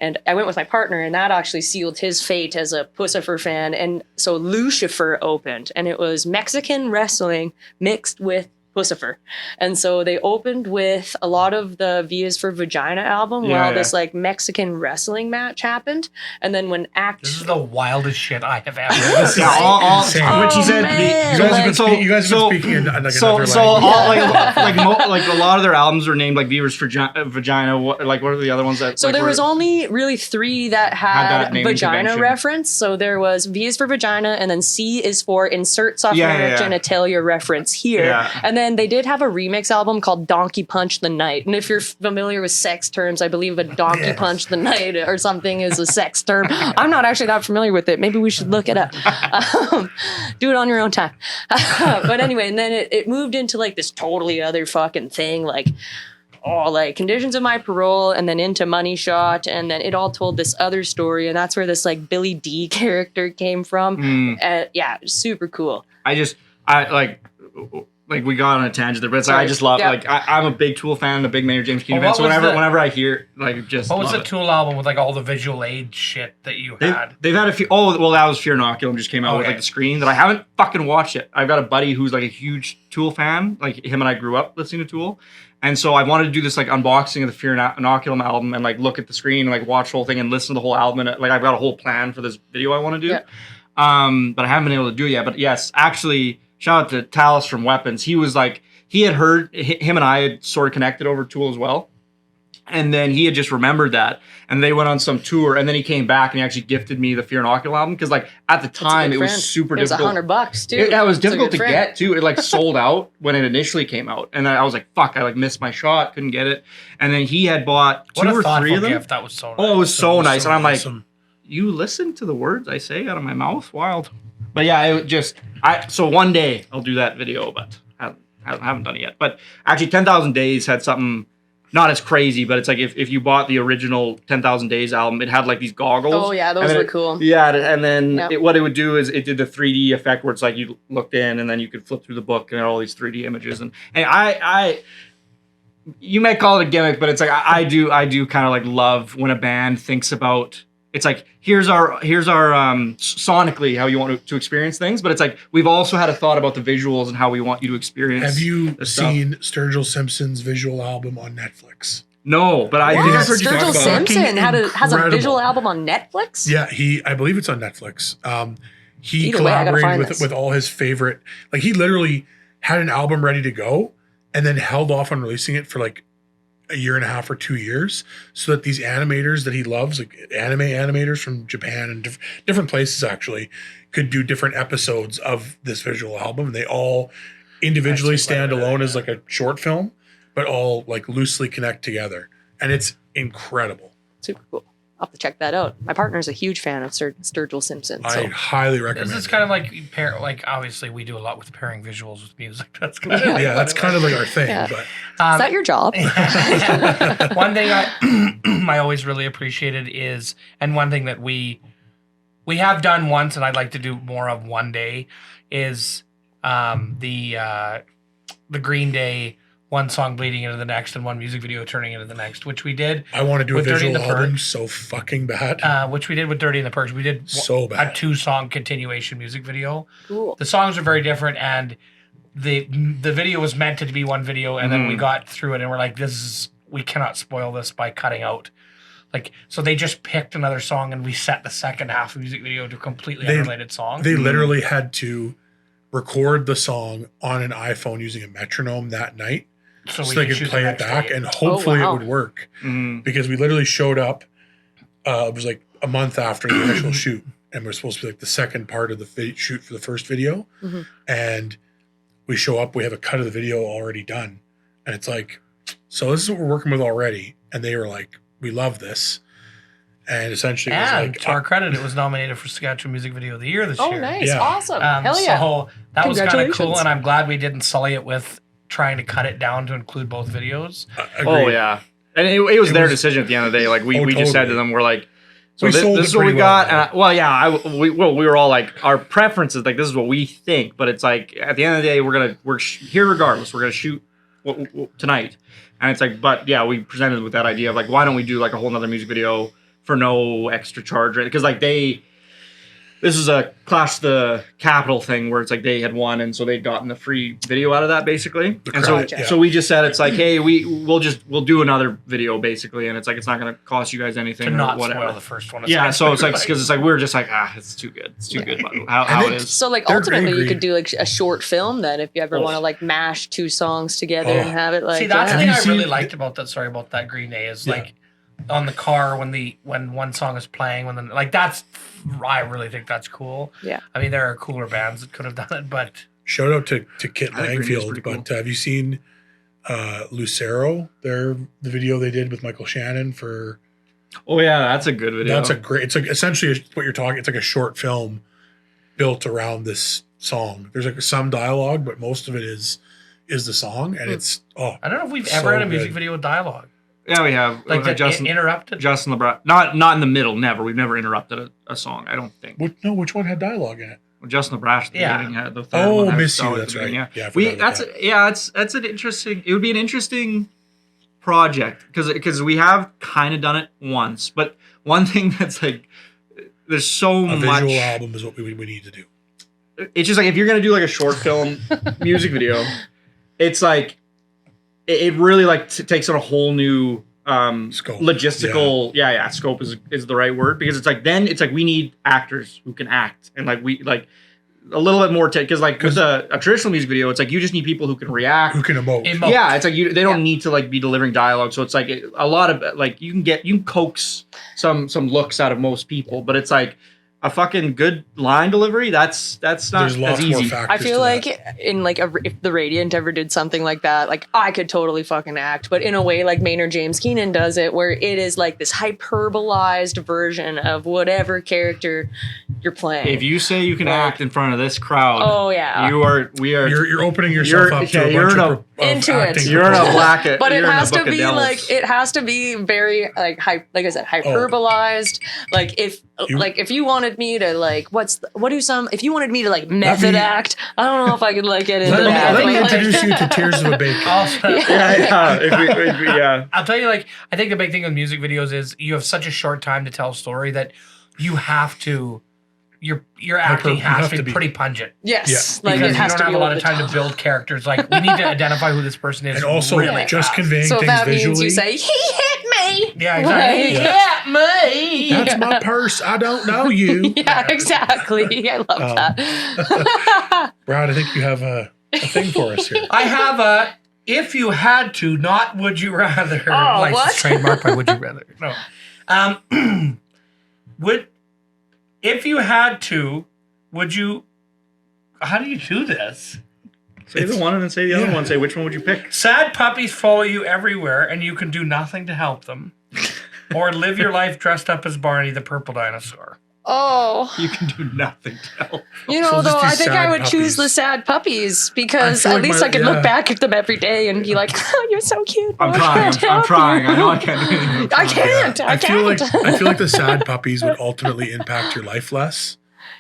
And I went with my partner, and that actually sealed his fate as a Pucifer fan. And so Lucifer opened, and it was Mexican wrestling mixed with Pucifer. And so they opened with a lot of the V is for Vagina album while this Mexican wrestling match happened. And then when This is the wildest shit I have ever listened to. What she said. You guys have been speaking in another language. Like a lot of their albums are named like V is for Vagina. What are the other ones that? So there was only really 3 that had vagina reference. So there was V is for Vagina, and then C is for insert soft genitalia reference here. Yeah. And then they did have a remix album called Donkey Punch the Night. And if you're familiar with sex terms, I believe a donkey punch the night or something is a sex term. I'm not actually that familiar with it. Maybe we should look it up. Do it on your own time. But anyway, and then it moved into like this totally other fucking thing, like Conditions of My Parole, and then into Money Shot, and then it all told this other story, and that's where this like Billy D character came from. Super cool. We got on a tangent there, but I just love I'm a big Tool fan, a big Maynard James Keenan fan. So whenever I hear what was the Tool album with like all the visual aid shit that you had? They've had a few. Oh well, that was Fear Inoculum just came out with like the screen that I haven't fucking watched it. I've got a buddy who's like a huge Tool fan. Like him and I grew up listening to Tool, and so I wanted to do this like unboxing of the Fear Inoculum album and like look at the screen and like watch the whole thing and listen to the whole album. And like I've got a whole plan for this video I want to do, but I haven't been able to do it yet. But yes, actually, shout out to Talis from Weapons. He was like. He had heard, him and I had sort of connected over Tool as well. And then he had just remembered that. And they went on some tour. And then he came back and he actually gifted me the Fear Inoculum album. Because like at the time, it was super difficult. It was $100 too. It was difficult to get too. It like sold out when it initially came out. And I was like, fuck, I like missed my shot. Couldn't get it. And then he had bought 2 or 3 of them. Gift. That was so nice. Oh, it was so nice. And I'm like, you listen to the words I say out of my mouth? Wild. But yeah, so one day I'll do that video, but I haven't done it yet. But actually 10,000 Days had something not as crazy, but it's like if you bought the original 10,000 Days album, it had like these goggles. Oh yeah, those were cool. Yeah, and then what it would do is it did the 3D effect where it's like you looked in and then you could flip through the book and it had all these 3D images. And I you may call it a gimmick, but it's like I do kind of like love when a band thinks about. It's like here's our sonically how you want to experience things, but it's like we've also had a thought about the visuals and how we want you to experience. Have you seen Sturgill Simpson's visual album on Netflix? No, but I think I've heard you talk about. Sturgill Simpson has a visual album on Netflix. Yeah, I believe it's on Netflix. He collaborated with all his favorite. Like he literally had an album ready to go, and then held off on releasing it for like a year and a half or 2 years, so that these animators that he loves, like anime animators from Japan and different places actually, could do different episodes of this visual album. And they all individually stand alone as like a short film, but all like loosely connect together. And it's incredible. Super cool. I'll have to check that out. My partner's a huge fan of Sturgill Simpson. So. I highly recommend it. This is kind of like obviously we do a lot with pairing visuals with music. That's kind of that's kind of like our thing. Yeah. But is that your job? One thing I always really appreciated is, and one thing that we have done once, and I'd like to do more of one day, is the the Green Day one song bleeding into the next and one music video turning into the next, which we did. I want to do a with Dirty visual and the album Purge. so fucking bad. Which we did with Dirty and the Purge. We did So a bad. 2-song continuation music video. Cool. The songs are very different, and the video was meant to be one video, and then we got through it and we're like, we cannot spoil this by cutting out. Like, so they just picked another song and we set the second half of the music video to a completely unrelated song. They literally had to record the song on an iPhone using a metronome that night so they could play it back, and hopefully it would work. Because we literally showed up, it was like a month after the initial shoot, and we're supposed to be like the second part of the shoot for the first video. And we show up, we have a cut of the video already done. And it's like, so this is what we're working with already. And they were like, we love this. And essentially, it was And like, to our credit, it was nominated for Saskatchewan Music Video of the Year this Oh, year. nice. Yeah. Awesome. Hell yeah. So that was kind of cool, Congratulations. and I'm glad we didn't sully it with trying to cut it down to include both videos. Oh yeah, and it was their decision at the end of the day. Like we just said to totally. them, we're like, so We sold this it is what we pretty got. well, And we were all like, our preferences, like this is what we think, but it's like at the end of the day, we're here regardless. We're gonna shoot tonight, and it's like, but yeah, we presented with that idea of like, why don't we do like a whole nother music video for no extra charge, right? Because like this is a Clash the Capital thing where it's like they had won, and so they'd gotten the free video out of that basically. And so, crowd, yeah. so we just said it's like, hey, we'll do another video basically, and it's like it's not going to cost you guys anything To or not whatever. spoil the first one. Yeah, so it's like because it's like we're just like it's too good, it's too good. How it is. So like They're ultimately you great. could do like a short film then if you ever want to like mash 2 songs together and have it like See, that's the Have thing you I really seen- liked about that. Sorry about that Green Day is Yeah. like on the car when one song is playing, like that's I really think that's cool. Yeah. I mean, there are cooler bands that could have done it, but shout out to Kit I think Green Day's Langfield. pretty cool. But have you seen Lucero? The video they did with Michael Shannon for. Oh yeah, that's a good video. That's a great. It's like essentially what you're talking. It's like a short film built around this song. There's like some dialogue, but most of it is the song, and it's I don't know if we've So ever had a music good. video with dialogue. Yeah, we have Like that Justin interrupted. Justin LeBron. Not in the middle. Never. We've never interrupted a song. I don't think. which one had dialogue in it? Justin LeBron. At the Yeah. beginning had the third Oh, one. Miss You. Always That's the right. beginning, Yeah, I we forgot about that's an interesting. It would be an interesting project because we have kind of done it once, but one thing that's like there's so A much. visual album is what we need to do. It's just like if you're gonna do like a short film music video, it's like it really like takes on a whole new Scope. logistical scope is the right word, because it's like then it's like we need actors who can act, and like we like a little bit more because like with a traditional music video, it's like you just need people who can react, Who can emote? yeah, it's like they don't need to like be delivering dialogue, so it's like a lot of like you can coax some looks out of most people, but it's like a fucking good line delivery, that's not There's lots as more easy. factors. I feel to like that. in like if the Radiant ever did something like that, like I could totally fucking act, but in a way like Maynard James Keenan does it, where it is like this hyperbolized version of whatever character you're playing. If you say you can act in front of this crowd, Oh yeah. we are You're opening yourself You're- up to okay, a you're bunch in of Into it. acting you're in a proposals. black But it you're in a has to book of be devils. like it has to be very like like I said hyperbolized. Like if you wanted me to like if you wanted me to like method act, I don't know if I could like get into that. Let me Like, introduce you to Tears of a Bacon. Also, yeah. If we, yeah. I'll tell you, like, I think the big thing with music videos is you have such a short time to tell a story that you have to, your acting you has have to to be be- pretty pungent. yes, Yeah. like Because it has you to don't be have a lot over of the time top. to build characters. Like, we need to identify who this person is. And also really just fast. conveying So if things that means visually. you say he hit me. Yeah, exactly. Like, hit me. That's my purse. I don't know you. Yeah, exactly. I love that. Brad, I think you have a thing for us here. I have a if you had to, not would you rather. Oh, what? Trademark by would you rather. No. If you had to, would you, how do you do this? Say the one and then say the other Yeah. one. Say which one would you pick? Sad puppies follow you everywhere and you can do nothing to help them. Or live your life dressed up as Barney the purple dinosaur. Oh, You can do nothing to help. you know, So just though, do I think I sad would choose puppies. the sad puppies because I feel at like least my- I could yeah. look back at them every day and be like, oh, "You're so cute." I'm I trying. can't I'm help trying. you." I know I can't do anything. I can't. I I feel can't. like the sad puppies would ultimately impact your life less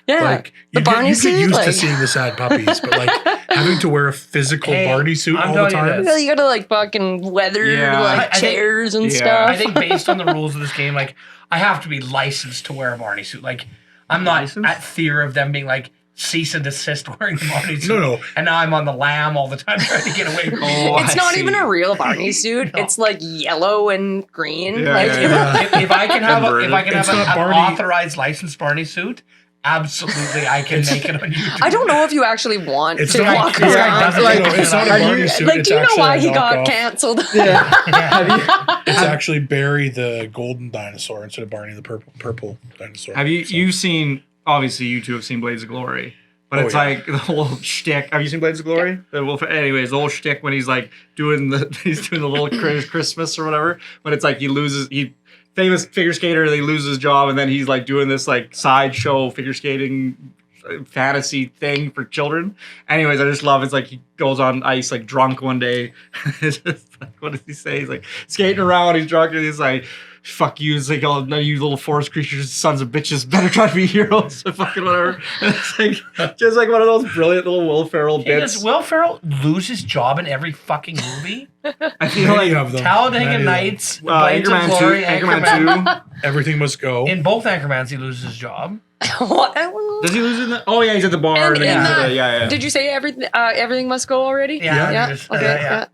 Yeah. Like The Barney you suit, get used to like- seeing the sad puppies, but like having to wear a physical Hey, Barney suit I'm all the telling you time. this. You gotta like fucking weather Yeah. like I think- chairs and yeah. stuff. I think based on the rules of this game, like I have to be licensed to wear a Barney suit. Like I'm not Licensed? at fear of them being like cease and desist wearing the Barney suit. No. And now I'm on the lam all the time trying to get away from it. Oh, It's I not see. even a real Barney suit. No. It's like yellow and green. Yeah, like yeah, yeah. If I can have Converted. an It's not Barney. authorized licensed Barney suit, absolutely I can make it on YouTube. I don't know if you actually want It's to not- walk it's around. not- Like, No, it's not a Have Barney you- suit. like, it's do you know actually why a he got knockoff. canceled? Yeah. It's actually Barry the golden dinosaur instead of Barney the purple dinosaur. Have you So- you seen? Obviously, you two have seen Blades of Glory, but Oh, it's yeah. like the whole shtick. Have you seen Blades of Glory? Anyways, the whole shtick when he's like doing the little Christmas or whatever. But it's like he famous figure skater. He loses his job, and then he's like doing this like sideshow figure skating fantasy thing for children. Anyways, I just love it's like he goes on ice like drunk one day. It's just like, what does he say? He's like skating around, he's drunk, and he's like, fuck you, it's like all none of you little forest creatures, sons of bitches, better try to be heroes. Fucking whatever. And it's like just like one of those brilliant little Will Ferrell Hey, bits. does Will Ferrell lose his job in every fucking movie? I feel Many like of them. Talladega Many of them. Nights, Blades of Anchorman 2, Glory, Anchorman 2. Everything must go. In both Anchormans, he loses his job. What? Does he lose in the? Oh yeah, he's at the bar. And And in then that- yeah. Did you say everything must go already? Yeah. Yeah. Just- Okay. yeah.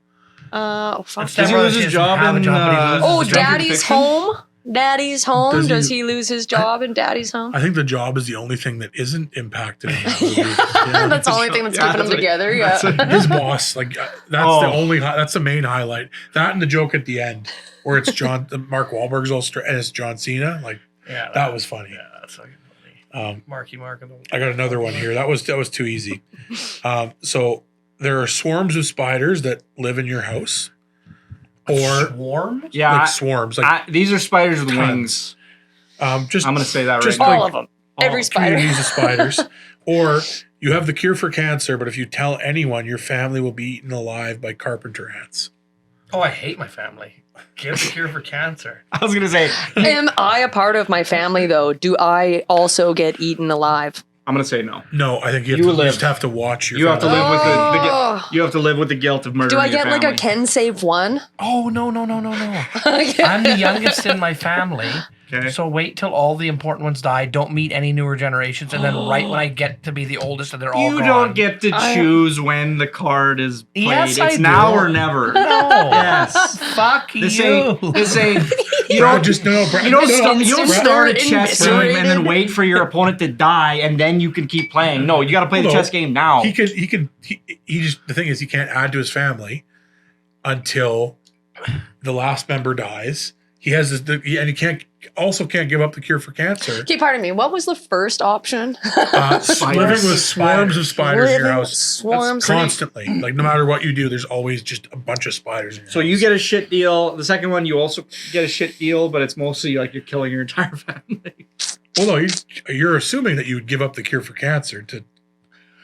Oh fuck. It's Does he never lose like his doesn't job have a in, job, but he loses Oh, his job. Daddy's Fiction? home. Daddy's home. Does Does he- he lose his job in Daddy's home? I think the job is the only thing that isn't impacted in that movie. Yeah. That's the only thing that's Yeah, keeping them that's what- together. Yeah. His boss, like that's Oh. the only. That's the main highlight. That and the joke at the end where it's Mark Wahlberg's all straight and it's John Cena. Like Yeah, that was funny. Yeah, that's fucking funny. Marky Mark and the. I got another one here. That was too easy. So there are swarms of spiders that live in your house, or Swarm? Yeah, like swarms, like these are spiders with Tons. wings. just I'm gonna say that right just now. like- All of them. Every spider. communities of spiders. Or you have the cure for cancer, but if you tell anyone, your family will be eaten alive by carpenter ants. Oh, I hate my family. Give the cure for cancer. I was gonna say. Am I a part of my family though? Do I also get eaten alive? I'm gonna say no. No, I think you You live. just have to watch your. You have to family. live with the Oh. you have to live with the guilt of murdering Do I your get like a family. Ken save one? Oh, no. I'm the youngest in my family. Okay. So wait till all the important ones die. Don't meet any newer generations. And then right when I get to be the oldest and they're all You gone. don't get to I- choose when the card is played. Yes, I it's do. now or never. No. Yes. Fuck This you. ain't. This ain't. You Brad, don't just no. Brad, You don't, no, start, no, you don't Brad- start a Brad- chess game and then eviscerated. wait for your opponent to die and then you can keep playing. No, you got to play the Hold on. chess game now. He just the thing is he can't add to his family until the last member dies. He has this, and he can't give up the cure for cancer. Okay, pardon me. What was the first option? Living with swarms of spiders in your Living house swarms. constantly. Like no matter what you do, there's always just a bunch of spiders in your So house. you get a shit deal. The second one, you also get a shit deal, but it's mostly like you're killing your entire family. Well, no, you're assuming that you would give up the cure for cancer to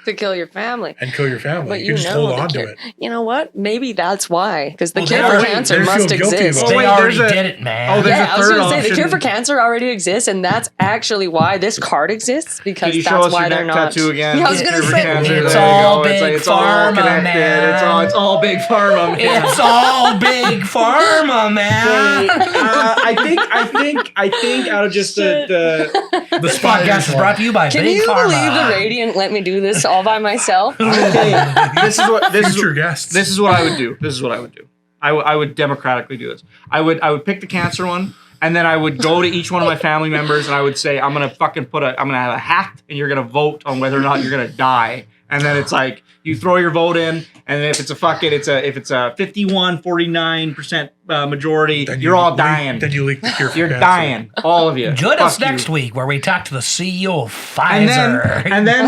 To kill your family. and kill your family. But you you can just know hold the on to cure- it. You know what? Maybe that's why. Because the Well, cure they for already- cancer they must feel guilty exist. about They wait, already there's a- did it, man. Oh, there's Yeah, a I was third going to say the cure for option. cancer already exists, and that's actually why this card exists. Because Can you show that's us why your they're neck not. tattoo again? Yeah, I was going to Cure for say. cancer, It's there you all go. It's like big it's all pharma, connected. man. It's all big pharma. Man. It's all big pharma, man. I think out of just the This podcast is brought to you by Can Big you Pharma. believe the Radiant let me do this all by myself? this is Future guests. This is what I would do. I would democratically do this. I would pick the cancer one, and then I would go to each one of my family members, and I would say, I'm gonna have a hat, and you're gonna vote on whether or not you're gonna die. And then it's like you throw your vote in, and if it's a 51-49% majority, Then you're all leak- dying. Then you leak the cure for You're cancer. dying, all of you. Join us Fuck you. next week where we talk to the CEO of And Pfizer. then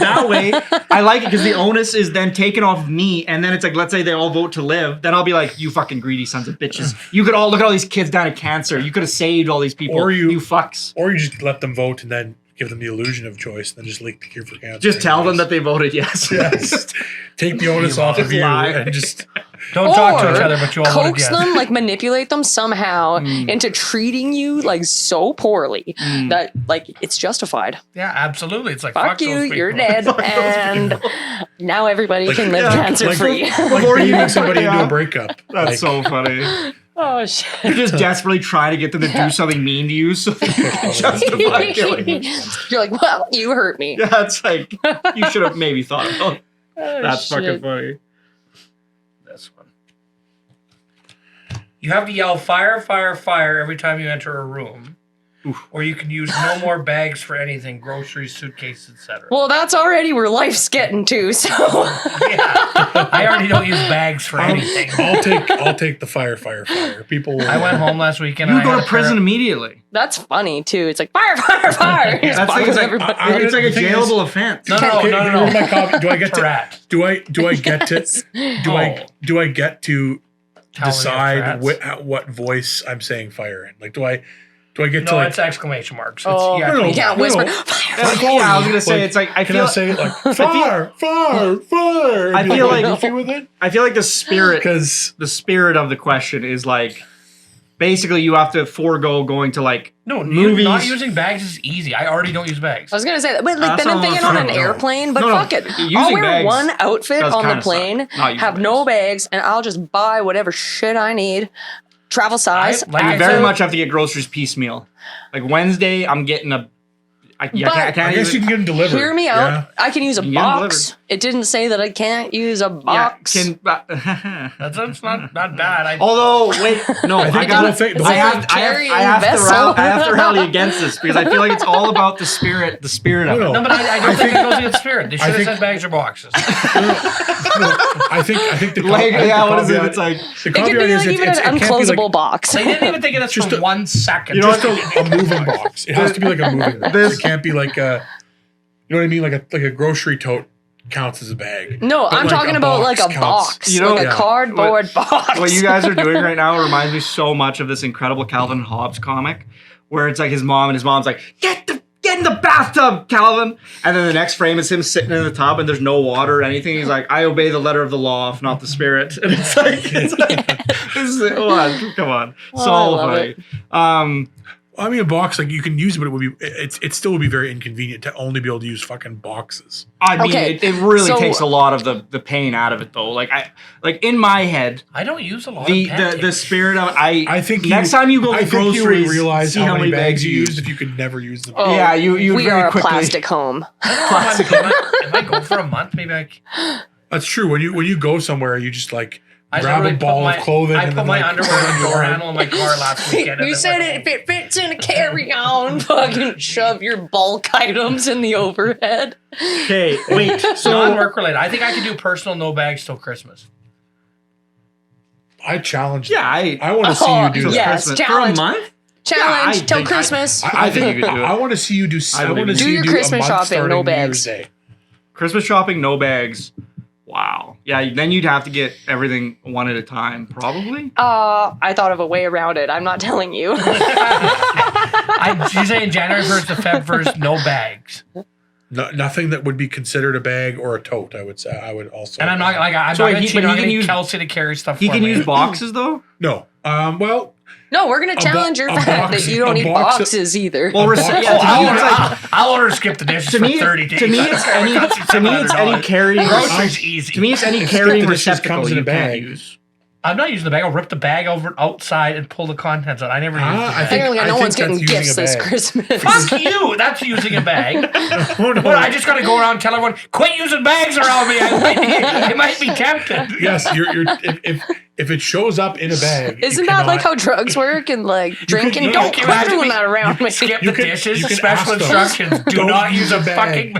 that way, I like it because the onus is then taken off of me. And then it's like, let's say they all vote to live. Then I'll be like, you fucking greedy sons of bitches. You could all look at all these kids dying of cancer. You could have saved all these people. Or you- fucks. Or you just let them vote and then give them the illusion of choice, and then just leak the cure for cancer. Just tell them that they voted yes. Yes. Take the onus off of you lie. and just Don't talk to each Or other, but you all voted coax yes. them, like manipulate them somehow into treating you like so poorly that like it's justified. Yeah, absolutely. It's like Fuck you, those people. you're dead, and now everybody can live cancer free. like beating somebody into a breakup. That's so funny. Oh shit! You're just desperately trying to get them to do something mean to you so that you can justify killing them. You're like, well, you hurt me. Yeah, it's like you should have maybe thought about. Oh, That's shit. fucking funny. This one. You have to yell fire, fire, fire every time you enter a room. Or you can use no more bags for anything, groceries, suitcases, etc. Well, that's already where life's getting to. So Yeah. I already don't use bags for anything. I'll take the fire. People will, I went home last weekend. You and I go had to a prison pair- immediately. that's funny too. It's like fire, fire, fire. Just That's like, bugs it's like, everybody. it's like a The thing is- jailable offense. No, Okay, no. here's my copy. Do I get It's a to rat. do I get to do I get to Tell me decide it's what voice I'm saying fire in? Like do I get to No, like it's exclamation marks. It's, Oh, yeah, no, you can't no. whisper. Yeah, I was gonna say it's like I can feel I say it like fire? I feel like- goofy with it I feel like the spirit because of the question is like basically you have to forego going to like No, movies. not using bags is easy. I already don't use bags. I was gonna say that, but like That's then I'm thinking almost- on an no. airplane. But No, fuck it, using I'll wear bags one outfit does on the kinda suck. plane, Not using have no bags, and I'll just buy whatever shit I need, travel size. Like You I very said- much have to get groceries piecemeal. Like Wednesday, I'm getting a. I can't I guess you even. can get them delivered. Hear me out. I can use a You can get 'em box. It didn't say that I can't use a Yeah, box. That's not bad. although wait, no, I think got the to. whole thing- the I whole have, carrying I have to vessel. I have to rally against this because I feel like it's all about the spirit of it. No. No, but I don't think it goes against spirit. They should have think- said bags or boxes. I think the Like, I think yeah, the what is it? caveat- It's like the it could caveat be is like even it an can't be unclosable like box. They didn't even think of this Just for a- 1 second. You know just a moving box. It has to be like a moving box. This- It can't be like a, you know what I mean? Like a grocery tote counts as a bag. No, But I'm like talking a about box like a counts. box, You know- like a Yeah. cardboard box. what you guys are doing right now reminds me so much of this incredible Calvin Hobbes comic, where it's like his mom's like, get in the bathtub, Calvin. And then the next frame is him sitting in the tub and there's no water or anything. He's like, I obey the letter of the law, if not the spirit. And it's like, come on. Oh, So I love funny. I mean, a box, like you can use it, but it still would be very inconvenient to only be able to use fucking boxes. I mean, Okay, it really so- takes a lot of the pain out of it though. Like in my head, I don't use a lot the of pancakes. the spirit of I think next time you go I to think you groceries, would realize see how many bags you use. used if you could never use them. Oh, Yeah, you we very are a quickly- plastic home. Plastic. If I go for a month, maybe That's true. When you go somewhere, you just like I grab literally a ball of clothing. I and put then, my like, underwear put it on on the your door arm. handle in my car last weekend. You said if it fits in a carry-on, fucking shove your bulk items in the overhead. Okay, wait. So non-work related. I think I could do personal no bags till Christmas. I challenge. Yeah, I want to see you do Oh, that. yes, Christmas. For a challenge. month. Challenge I till think Christmas. I think you could do it. I want to see you do. I believe want to you. see Do you your do Christmas a month shopping, no starting New Year's bags. Day. Christmas shopping, no bags. Wow. Yeah, then you'd have to get everything one at a time, probably. I thought of a way around it. I'm not telling you. You say in January 1st to Feb 1st, no bags. No, nothing that would be considered a bag or a tote. I would say. I would also. And I'm not like I'm So not wait, gonna he- cheat. but I'm he not can gonna use- Kelsey to carry stuff. He for can me. use boxes though. No. Well, No, we're gonna bo- challenge your a fact box- that you don't a need box of- boxes either. Well, box- yeah, Oh, to me, it's like I'll order skip the dishes to for me, 30 days. to me, it's any $700. carrying. Groceries easy. To me, it's any Skip carrying the dishes receptacle comes in you a can't bag. use. I'm not using the bag. I'll rip the bag over outside and pull the contents out. I never use the I bag. think- Apparently, no think one's that's getting using gifts a this bag. Christmas. Fuck you! That's using a bag. Oh, no. Well, I just gotta go around and tell everyone, quit using bags around me. I might be tempted. Yes, you're if it shows up in a bag. Isn't you that like cannot- how drugs work and like drinking? you Don't can quit imagine doing me- that around me. Skip You the can- dishes. you can Special ask them. instructions. Do Don't not use use a a bag. fucking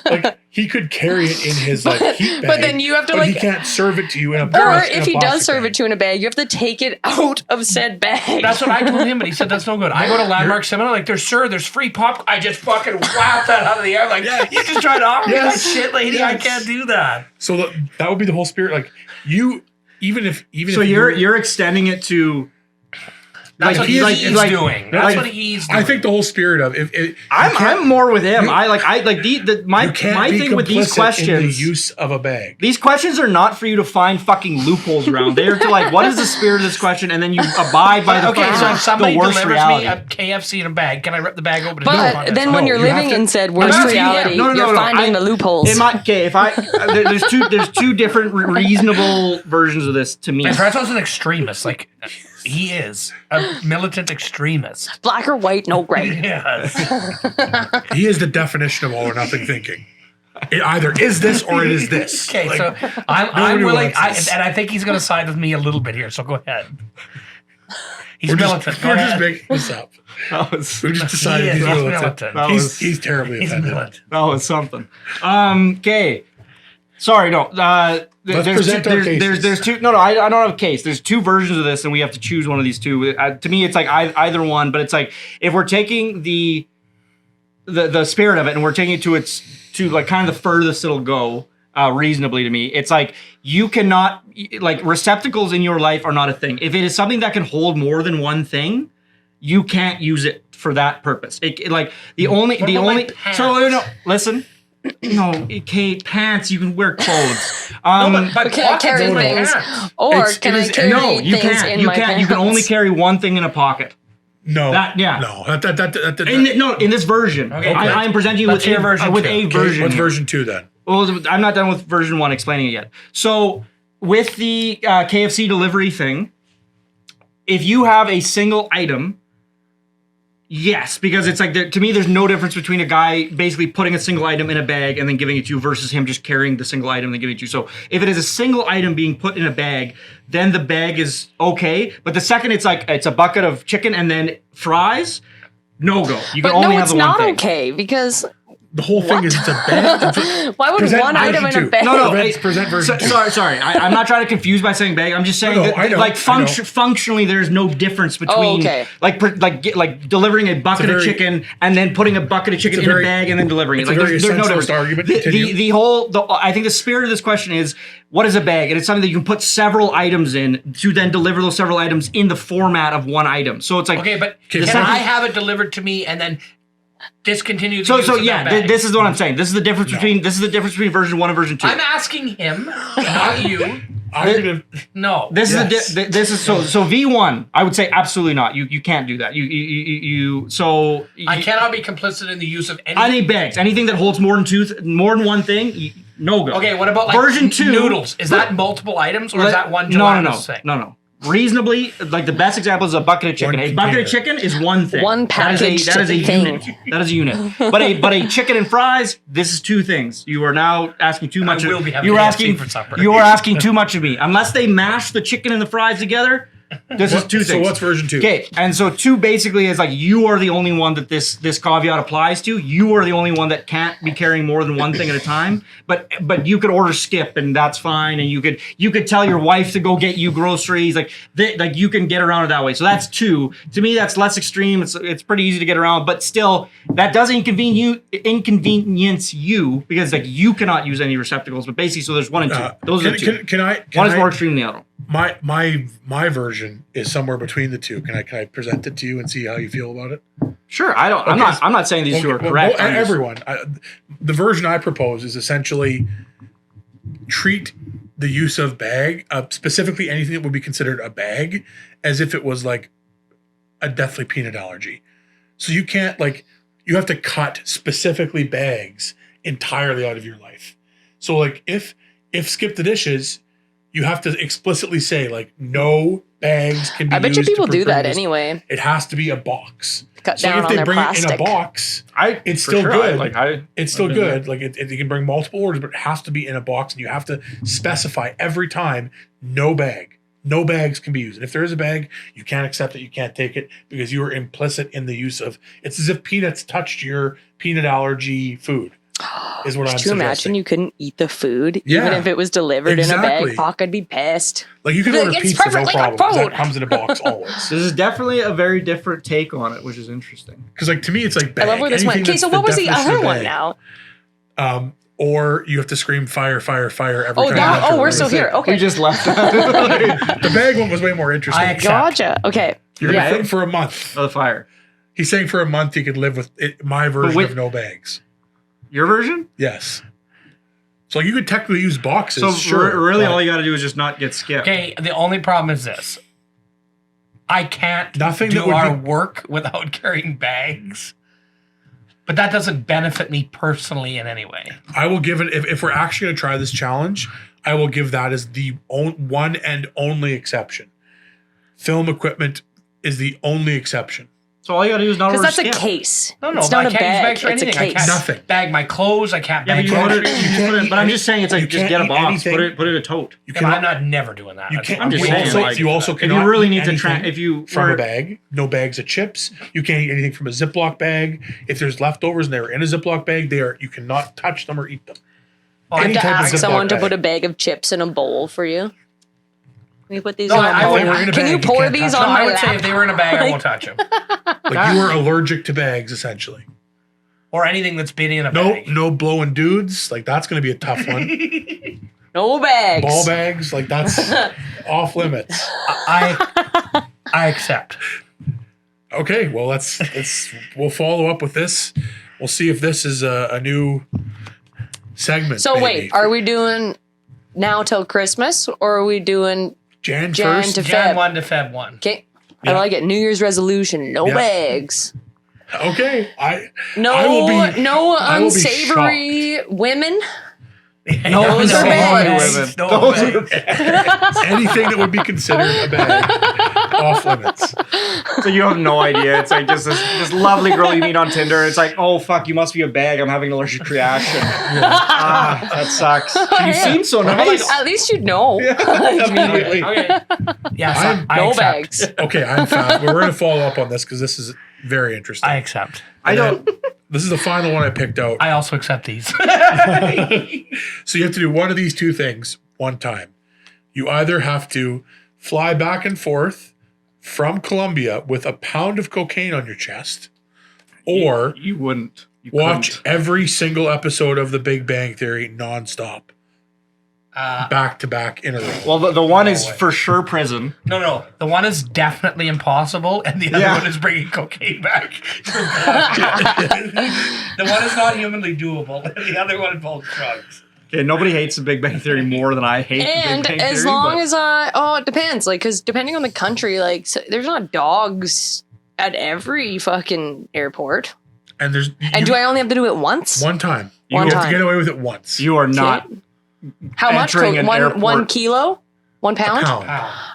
bag. like he could carry it in his like heat bag. But then you have to, but he like- can't serve it to you in a Or plastic- in if a he does plastic serve bag. it to you in a bag, you have to take it out of said bag. That's what I told him, but he said that's no good. I go to Landmark Cinema, like, there's free pop. I just fucking whap that out of the air. Like, you just tried to offer me that Yes. shit, lady. I Yes. can't do that. So that would be the whole spirit. Like you, even if So you're extending it to That's what he's doing. That's like, what he's doing. I think the whole spirit of I'm more with him. My thing with these in the questions. use of a bag. These questions are not for you to find fucking loopholes around. They are to like, what is the spirit of this question, and then you abide by the okay, so if somebody the worst delivers reality. me a KFC in a bag, can I rip the bag open? And But then when you're living in said worst reality, you're finding the loopholes. There's two different reasonable versions of this to me. and Franco's an extremist. Like he is a militant extremist. Black or white, no gray. Yes. He is the definition of all or nothing thinking. It either is this or it is this. Okay, Like, so I'm willing, wants this. and I think he's going to side with me a little bit here. So go ahead. He's we're militant. just, we're just making this up. We just decided He he's is militant. militant. He's terribly He's offended. militant. That was something. Okay. Sorry, no. present our cases. There's two. No, I don't have a case. There's two versions of this, and we have to choose one of these two. To me, it's like either one. But it's like if we're taking the spirit of it, and we're taking it to like kind of the furthest it'll go, reasonably to me, it's like you cannot like receptacles in your life are not a thing. If it is something that can hold more than one thing, you can't use it for that purpose. The only. So no, listen. No, Kate, pants. You can wear clothes. But Can I carry pockets in my things? pants. Or can I carry no, you things can't. in You my can't. pants? You can only carry one thing in a pocket. No. In this version, Okay, I am presenting you Let's with hear version with two. a Okay, version. what's here. version 2 then? Well, I'm not done with version 1 explaining it yet. So with the KFC delivery thing, if you have a single item, yes, because it's like to me, there's no difference between a guy basically putting a single item in a bag and then giving it to you versus him just carrying the single item and then giving it to you. So if it is a single item being put in a bag, then the bag is okay. But the second it's a bucket of chicken and then fries, no go. You can But only no, have it's the one not thing. okay because The whole thing is it's a bag. why would Present one item in version a two. bag? No, Present version 2. Sorry. I'm not trying to confuse by saying bag. I'm just saying No, that I know, like I know. functionally, there's no difference between okay. like delivering a bucket of chicken and then putting a bucket of chicken in a bag and then delivering it. It's Like a very there's no senseless difference. argument. The Continue. I think the spirit of this question is what is a bag, and it's something that you can put several items in to then deliver those several items in the format of one item. So it's like Okay, but Okay, can so- I have it delivered to me and then discontinue the so use of yeah. that bag? This is what I'm saying. This is the difference between version 1 and version 2. I'm asking him, not you. I'm gonna. No. This Yes. is so V1. I would say absolutely not. You can't do that. I cannot be complicit in the use of any. Any bags, anything that holds more than one thing, no go. Okay, what about like version 2 noodles? Is that multiple items or is that one gelatinous thing? No. Reasonably, like the best example is a bucket of chicken. One A bucket of container. chicken is one thing. One packaged that is a thing. unit. That is a unit. But a chicken and fries, this is two things. You are now asking too much. will be having you are KFC asking for supper. You are asking too much of me. Unless they mash the chicken and the fries together, this is two things. So what's version 2? Okay, and so 2 basically is like you are the only one that this caveat applies to. You are the only one that can't be carrying more than one thing at a time. But you could order skip and that's fine, and you could tell your wife to go get you groceries. Like you can get around it that way. So that's 2. To me, that's less extreme. It's pretty easy to get around, but still that does inconvenience you because like you cannot use any receptacles. But basically, so there's 1 and 2. Those are the 2. Can I? One is more extreme than the other. My version is somewhere between the two. Can I present it to you and see how you feel about it? Sure, I don't. I'm not saying these two are correct. I'm just- Everyone, the version I propose is essentially treat the use of bag, specifically anything that would be considered a bag, as if it was like a deathly peanut allergy. So you can't you have to cut specifically bags entirely out of your life. So like if skip the dishes, you have to explicitly say like no bags can be I bet you used to people do prepare that this. anyway. It has to be a box. Cut So down if on they their bring it in a plastic. box, it's for still sure, good. It's still I've been good. Like you can bring multiple orders, but it has to be in a box, and you have to specify every time no bag. No bags can be used. And if there is a bag, you can't accept it. You can't take it because you are implicit in the use of. It's as if peanuts touched your peanut allergy food. Is what I'm Could you imagine suggesting. you couldn't eat the food Yeah, even if it was delivered in a exactly. bag? Fuck, I'd be pissed. Like you can Like, order it's pizza, no perfectly problem. good 'Cause food. that comes in a box always. This is definitely a very different take on it, which is interesting. Because like to me, it's like I bag. love where this went. Anything Okay, so that's what was the definition of other one bag. now? or you have to scream fire, fire, fire every time. that. you enter Oh, a we're room. still here. Okay. We just left that. The bag one was way more interesting. I accept. Gotcha. Okay. You're gonna Yeah. put for a month. Oh, the fire. He's saying for a month you could live with it, my version wait- of no bags. Your version? Yes. So you could technically use boxes. So sure, really, but all you got to do is just not get skipped. Okay, the only problem is this. I can't Nothing do that would our be- work without carrying bags. But that doesn't benefit me personally in any way. I will give it if we're actually going to try this challenge. I will give that as the one and only exception. Film equipment is the only exception. So all you got to do is not Because order that's a skip. case. No, it's but not I a can't use bag. bags for It's a anything. I case. can't Nothing. bag my clothes. I can't Yeah, bag but you order, groceries. you put it, but I'm just saying it's like you just can't get a eat box, anything. put it in a tote. You Yeah, but I'm cannot. not never doing that. You That's- can't. I'm just you saying, also, like, you also If cannot. you really eat need to anything if you from a were- bag, no bags of chips. You can't eat anything from a Ziploc bag. If there's leftovers and they're in a Ziploc bag, you cannot touch them or eat them. Oh, I have Any to type of ask Ziploc someone to bag. put a bag of chips in a bowl for you. Can you put these No, in a I bowl? would- They were in a Can bag, you you pour can't these touch on No, my I would say lap? if they were in a bag, I won't touch them. Like you are allergic to bags, essentially. Or anything that's been in a No, bag. no blowing dudes. Like that's going to be a tough one. No bags. Ball bags, like that's off limits. I accept. Okay, well we'll follow up with this. We'll see if this is a new segment. So maybe. wait, are we doing now till Christmas, or are we doing Jan Jan first? to Jan Feb? 1 to Feb 1. Okay. Yeah. I like it. New Year's resolution. No Yeah. bags. Okay, No, I will be- no I will be unsavory women. No, Those are bags. women. No Those are bags. anything that would be considered a bag off limits. So you have no idea. It's like just this lovely girl you meet on Tinder. It's like, oh fuck, you must be a bag. I'm having an allergic reaction. Ah, that sucks. You seem so nice. At least you'd know. Immediately. Okay. Yes, I'm- I No accept. bags. Okay, I'm fine. We're going to follow up on this because this is very interesting. I accept. I don't. This is the final one I picked out. I also accept these. So you have to do one of these two things one time. You either have to fly back and forth from Colombia with a pound of cocaine on your chest, or You wouldn't. You watch couldn't. every single episode of The Big Bang Theory nonstop, back to back in a row. Well, the one is way. for sure prison. No. The one is definitely impossible, and the other Yeah. one is bringing cocaine back. The one is not humanly doable, and the other one involves drugs. Okay, nobody hates the Big Bang Theory more than I hate the And Big Bang as Theory. long but- as it depends, like, because depending on the country, like, so there's not dogs at every fucking airport. And there's And do I only have to do it once? one time. You One have to time. get away with it once. you are not. Okay. How much? entering an One airport. kilo? 1 pound? pound.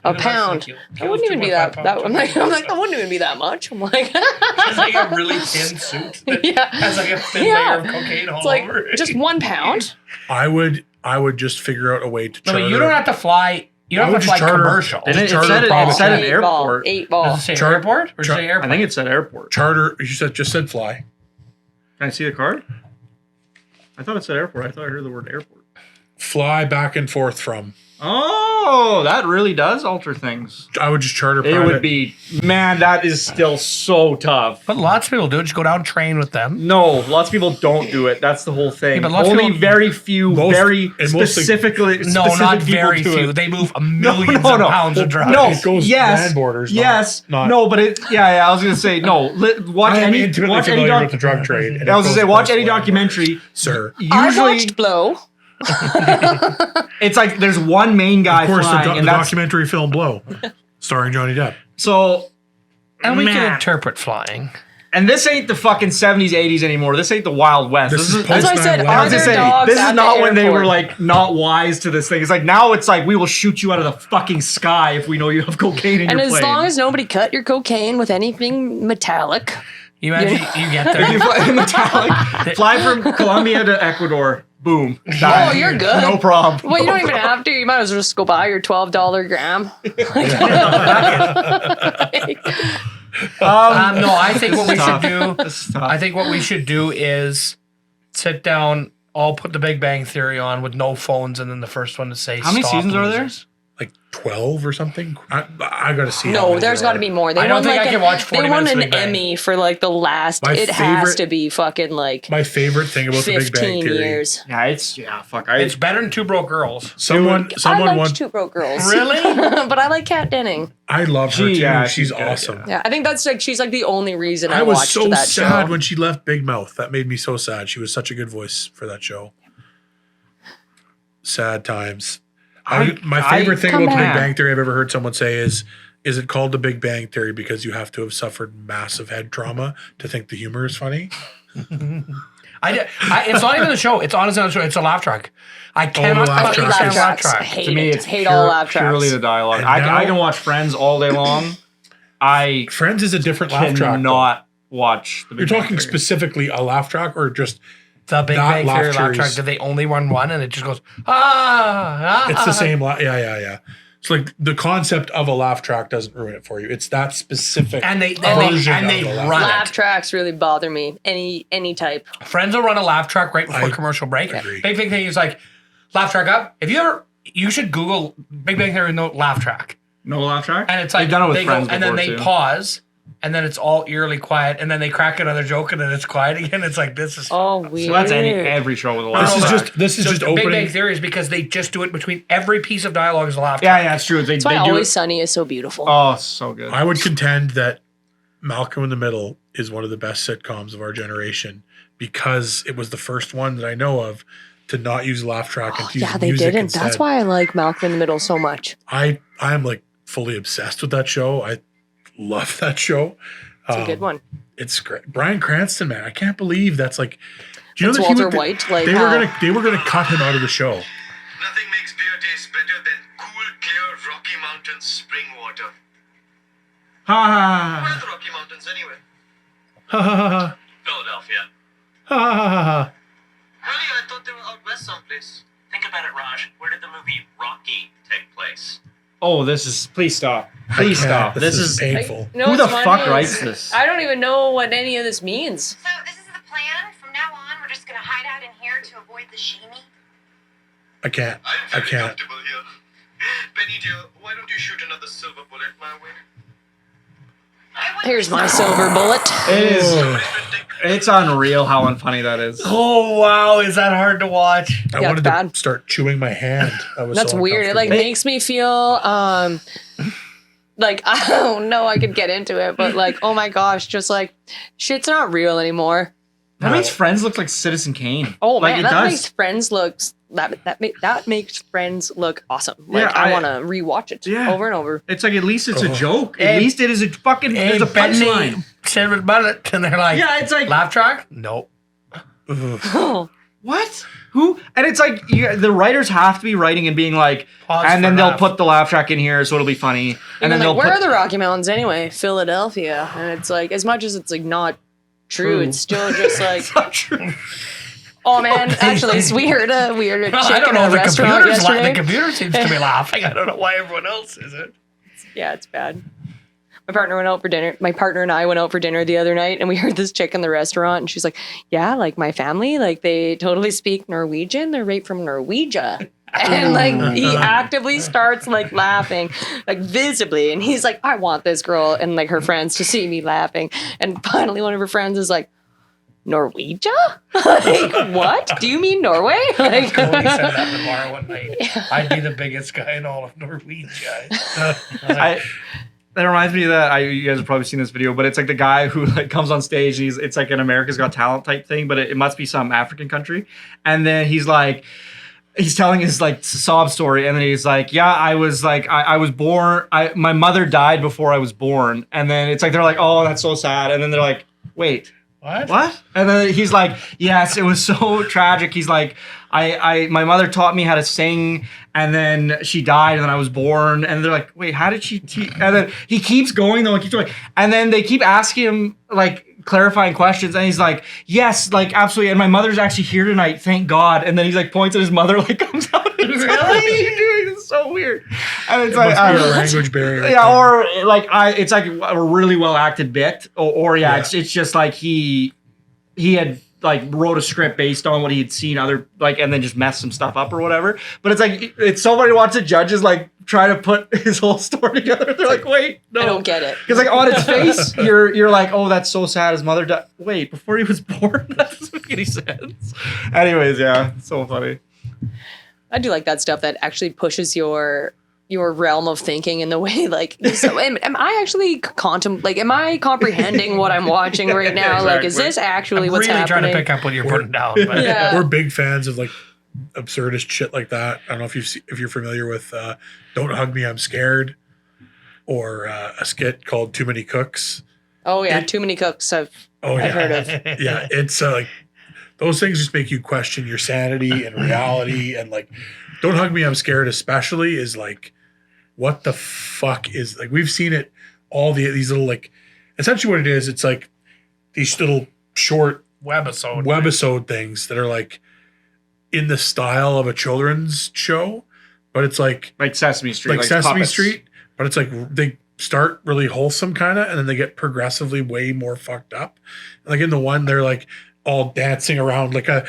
A pound. That wouldn't even be that. I'm like, that wouldn't even be that much. I'm like, It's like a really thin suit that Yeah. has like a thin Yeah. layer of cocaine all it's like over it. just 1 pound. I would just figure out a way to No, charter. but you don't have to fly. You I don't would have to fly just charter- commercial. Didn't it, Charter said it, private it said an jet. airport. 8 ball. Does it say Char- airport or does it say I airport? think it said airport. charter. You just said fly. Can I see the card? I thought it said airport. I thought I heard the word airport. Fly back and forth from. Oh, that really does alter things. I would just charter. It private. would be, man, that is still so tough. But lots of people do it. Just go down, train with them. No, lots of people don't do it. That's the whole thing. Yeah, but lots of Only people- very few, Most- very and mostly- specifically. No, specific not people very do few. it. They move millions of pounds of drugs. No, It goes yes, land borders, not- yes, not- no, but it. Yeah, I was gonna say no. Watch I am any. intimately Watch any. familiar with the drug trade. and I was it gonna say goes watch across any land documentary. borders. Sir. I Usually, watched Blow. it's like there's one main guy Of course, flying, the and that's documentary film Blow, starring Johnny Depp. so. And we can Man. interpret flying. And this ain't the fucking 70s, 80s anymore. This ain't the Wild West. This is That's why I said, 9/11. I are was there just saying, dogs this at is not the when they were airport? like not wise to this thing. It's like now it's like we will shoot you out of the fucking sky if we know you have cocaine in And your as plane. long as nobody cut your cocaine with anything metallic. You imagine you get If you there. fly metallic, fly from Colombia to Ecuador, boom. Oh, done. you're good. No problem. Well, you don't even have to. You might as well just go buy your $12 gram. No, I think what we should do. This is tough. I think what we should do is sit down. All put the Big Bang Theory on with no phones, and then the first one to say. How many "Stop seasons are there? losers." Like 12 or something. I got to see. how No, many there's there got to are. be more. They I don't won think like I can watch 40 they won minutes of an Big Bang. Emmy for like the last. My It has favorite- to be fucking like My favorite thing about the Big Bang 15 Theory. years. Fuck. It's better than Two Broke Girls. Someone I liked once. Two Broke Girls. Really? But I like Kat Denning. I love her too. Yeah, she's she's good, awesome. Yeah, I think that's like she's like the only reason I I was watched so that sad show. when she left Big Mouth. That made me so sad. She was such a good voice for that show. Sad times. My favorite thing Come about the Big back. Bang Theory I've ever heard someone say is it called the Big Bang Theory because you have to have suffered massive head trauma to think the humor is funny? It's not even the show. It's honestly not the show. It's a laugh track. I cannot laugh fucking tracks. stand laugh I track. hate To me, it. it's hate all laugh tracks. purely the dialogue. And I now- can watch Friends all day long. I Friends is a different laugh track. though. cannot watch the Big You're Bang talking Theory. specifically a laugh track or just The Big Not Bang laugh Theory laugh track track. that they only run one and it just goes, ah. it's the same yeah. It's like the concept of a laugh track doesn't ruin it for you. It's that specific And they version and of they the laugh run track. Laugh tracks really bother me. Any type. Friends will run a laugh track right before I commercial break. agree. Big thing is like laugh track up. You should Google Big Bang Theory no laugh track, No laugh track? and it's like They've done it with they Friends and then before, they too. pause, and then it's all eerily quiet, and then they crack another joke, and then it's quiet again. It's like this is Oh, weird. So that's every show with a laugh This is track. just Big Bang opening. Theory is because they just do it between every piece of dialogue is a laugh track. Yeah, it's true. They That's why do Always it. Sunny is so beautiful. Oh, so good. I would contend that Malcolm in the Middle is one of the best sitcoms of our generation because it was the first one that I know of to not use laugh track and to use Yeah, they music didn't. instead. That's why I like Malcolm in the Middle so much. I am like fully obsessed with that show. I love that show. It's a good one. It's great. Bryan Cranston, man, I can't believe that's like. Do you That's know that Walter White. Like they were gonna cut him out of the show. Nothing makes beer taste better than cool, clear Rocky Mountain spring water. Where are Ha the Rocky Mountains anyway? Ha ha ha ha Philadelphia. ha ha ha ha. Really? I thought they were out west someplace. Think about it, Raj. Where did the movie Rocky take place? Oh, this is. Please stop. Please I can't. stop. This is. painful. No, Who the what's fuck funny is writes this? I don't even know what any of this means. So this is the plan. From now on, we're just gonna hide out in here to avoid the shaming. I can't. I'm I very can't. comfortable here. Penny dear, why don't you shoot another silver bullet my way? I wouldn't Here's be my surprised. silver bullet. It is. Oh, It's unreal how unfunny that is. Oh wow, is that hard to watch? I Yeah, wanted bad. to start chewing my hand. I was That's so weird. It like uncomfortable. makes me feel like I don't know I could get into it, but like, oh my gosh, just like shit's not real anymore. That No. makes Friends look like Citizen Kane. Oh like man, it that does. makes Friends look that makes Friends look awesome. Like Yeah, I I- want to rewatch it Yeah. over and over. It's like at least it's a Oh. joke. At Hey, least it is a fucking. There's a Benny punchline. said about it, and they're like, Yeah, it's like laugh track? Nope. Ugh. what? Who? And it's like the writers have to be writing and being like, Pause and for then they'll laugh. put the laugh track in here, so it'll be funny. And then like, they'll where put. are the Rocky Mountains anyway? Philadelphia, and it's like as much as it's like not true, True. it's still just like, It's not true. oh man, actually, we heard a chick I don't in know. a The restaurant yesterday. the computer seems to be laughing. I don't know why everyone else isn't. Yeah, it's bad. My partner went out for dinner. My partner and I went out for dinner the other night, and we heard this chick in the restaurant, and she's like, "Yeah, like my family, like they totally speak Norwegian. They're right from Norwegia." And like he actively starts like laughing, like visibly, and he's like, "I want this girl and like her friends to see me laughing." And finally, one of her friends is like, "Norwegia? Like what? Do you mean Norway?" Like, Cody said that in the bar one night. I'd be the biggest guy in all of Norwegia. That reminds me of that. You guys have probably seen this video, but it's like the guy who like comes on stage. It's like an America's Got Talent type thing, but it must be some African country. And then he's telling his like sob story, and then he's like, "Yeah, I was born. My mother died before I was born." And then it's like they're like, "Oh, that's so sad." And then they're like, "Wait, what?" And then he's like, "Yes, it was so tragic." He's like, my mother taught me how to sing, and then she died, and then I was born." And they're like, "Wait, how did she teach?" And then he keeps going though, and keeps going, and then they keep asking him like clarifying questions, and he's like, "Yes, like absolutely." And my mother's actually here tonight, thank God. And then he's like points at his mother, like comes out. And he's like, "What are you doing? This is so weird." And it's It like, must be a language barrier. yeah, or like it's like a really well acted bit, or yeah, Yeah. it's just like he had like wrote a script based on what he had seen other like, and then just messed some stuff up or whatever. But it's like it's so funny to watch the judges like try to put his whole story together. They're like, wait, no, I don't get it. because like on its face, you're like, oh, that's so sad. His mother died. Wait, before he was born, that doesn't make any sense. Anyways, yeah, it's so funny. I do like that stuff that actually pushes your realm of thinking in the way like so am I actually am I comprehending what I'm watching right now? Like, is this actually I'm what's really happening? trying to pick up what you're putting down. But Yeah. We're big fans of like absurdist shit like that. I don't know if you're familiar with "Don't Hug Me, I'm Scared," or a skit called "Too Many Cooks." Oh yeah, Too Many Cooks. I've heard of. Yeah, it's like those things just make you question your sanity and reality, and like "Don't Hug Me, I'm Scared" especially is like, what the fuck is like? We've seen it all these little like, essentially what it is. It's like these little short webisode things that are like in the style of a children's show, but it's like Sesame Street, like Sesame puppets. Street, but it's like they start really wholesome kind of, and then they get progressively way more fucked up. Like in the one, they're like all dancing around like a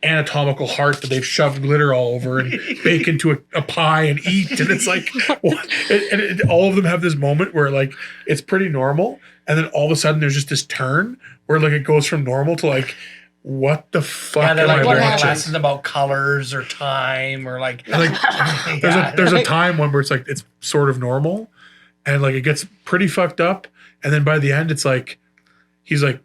anatomical heart that they've shoved glitter all over and bake into a pie and eat, and it's like what? And all of them have this moment where like it's pretty normal, and then all of a sudden there's just this turn where like it goes from normal to like, what the fuck? Yeah, they're am like I learning watching? lessons about colors or time or like. Like, there's a time one where it's like it's sort of normal, and like it gets pretty fucked up, and then by the end it's like he's like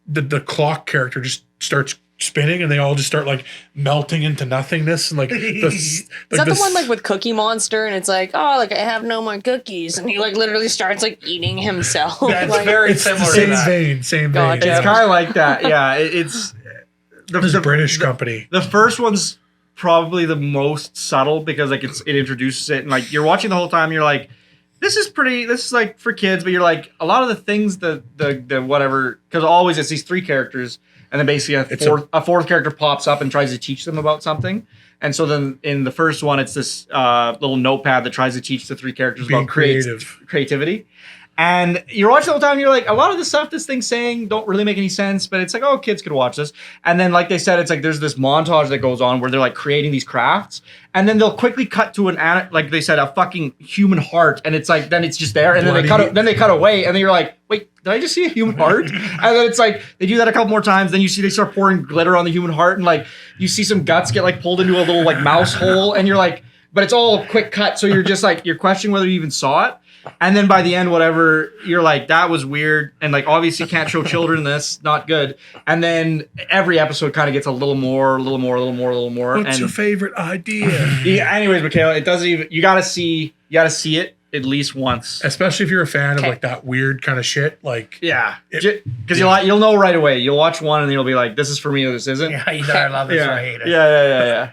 the clock character just starts spinning, and they all just start like melting into nothingness, and like Is that the one like with Cookie Monster, and it's like, oh, like I have no more cookies, and he like literally starts like eating himself. That's like, very it's similar the to same that. vein. Gotcha. It's kind of like that. Yeah, it's It's a British company. The first one's probably the most subtle because like it introduces it, and like you're watching the whole time, you're like, this is like for kids, but you're like a lot of the things the whatever, because always it's these three characters, and then basically a fourth character pops up and tries to teach them about something. And so then in the first one, it's this little notepad that tries to teach the three characters Being about creativity. And you're watching the whole time, you're like, a lot of the stuff this thing's saying don't really make any sense, but it's like, oh, kids could watch this. And then, like they said, it's like there's this montage that goes on where they're like creating these crafts, and then they'll quickly cut to like they said, a fucking human heart, and it's like then it's just there, and then they cut away, and then you're like, wait, did I just see a human heart? And then it's like they do that a couple more times, then you see they start pouring glitter on the human heart, and like you see some guts get like pulled into a little like mouse hole, and you're like, but it's all a quick cut, so you're just like you're questioning whether you even saw it. And then by the end, whatever, you're like, that was weird. And like, obviously can't show children this, not good. And then every episode kind of gets a little more. What's your favorite idea? Yeah, anyways, Mikhaila, it doesn't even, you gotta see it at least once. Especially if you're a fan of like that weird kind of shit. Like, Yeah. Because you'll know right away. You'll watch one and you'll be like, this is for me or this isn't. Yeah, either I love this or I hate it. Yeah.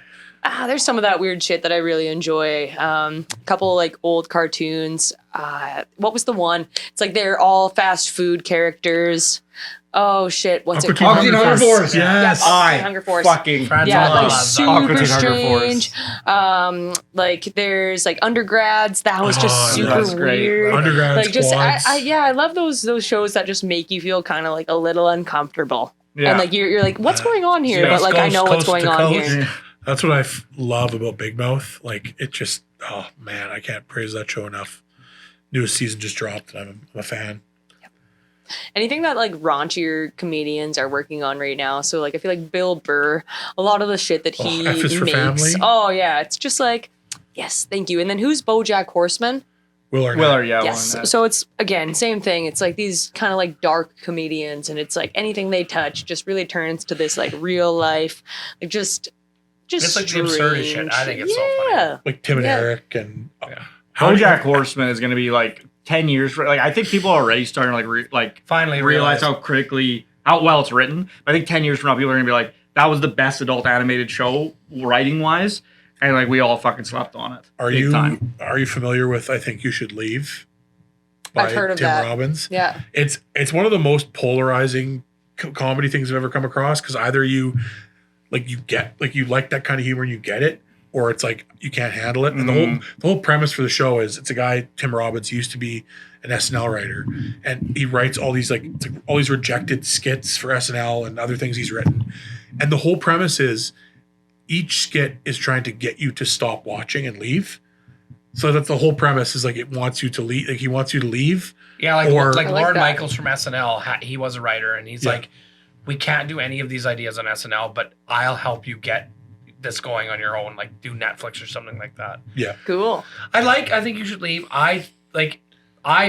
there's some of that weird shit that I really enjoy. A couple like old cartoons. What was the one? It's like they're all fast food characters. Oh shit! What's it called? Aqua Teen Hunger Force. Yes. Hunger Force. Fucking Yeah, like love super Aqua Teen Hunger strange. Like there's like undergrads. That was just super that's great. weird. Undergrad Like just squads. I love those shows that just make you feel kind of like a little uncomfortable. Yeah. And like you're like, what's going on here? Yeah, But like I coast- know what's coast going to on coast. here. That's what I love about Big Mouth. Like, it just, oh man, I can't praise that show enough. Newest season just dropped, and I'm a fan. Anything that like raunchier comedians are working on right now. So like I feel like Bill Burr, a lot of the shit that he F is for makes. Family. Oh yeah, it's just like, yes, thank you. And then who's BoJack Horseman? Willard, yeah. Yes. one, So it's again same thing. It's like these kind of like dark comedians, and it's like anything they touch just really turns to this like real life, like just It's like the absurdest shit. strange. I think it's so funny. Yeah. Like Tim and Yeah. Eric and BoJack Horseman is going to be like 10 years. Like I think people are already starting to like Finally realize how well it's written. I think 10 years from now, people are going to be like, that was the best adult animated show writing wise. And like we all fucking slept on it. Are Big you time. familiar with I Think You Should Leave? I've heard of Tim that. Robbins. Yeah. It's one of the most polarizing comedy things I've ever come across, because either you like that kind of humor and you get it, or it's like you can't handle it. And the whole premise for the show is it's a guy, Tim Robbins, used to be an SNL writer, and he writes all these all these rejected skits for SNL and other things he's written. And the whole premise is each skit is trying to get you to stop watching and leave. So that's the whole premise is like it wants you to leave. Like he wants you to leave. Yeah, like Or- like I like Lorne that. Michaels from SNL. He was a writer, and he's like, we can't do any of these ideas on SNL, but I'll help you get this going on your own. Like do Netflix or something like that. Yeah. Cool. I think you should leave. I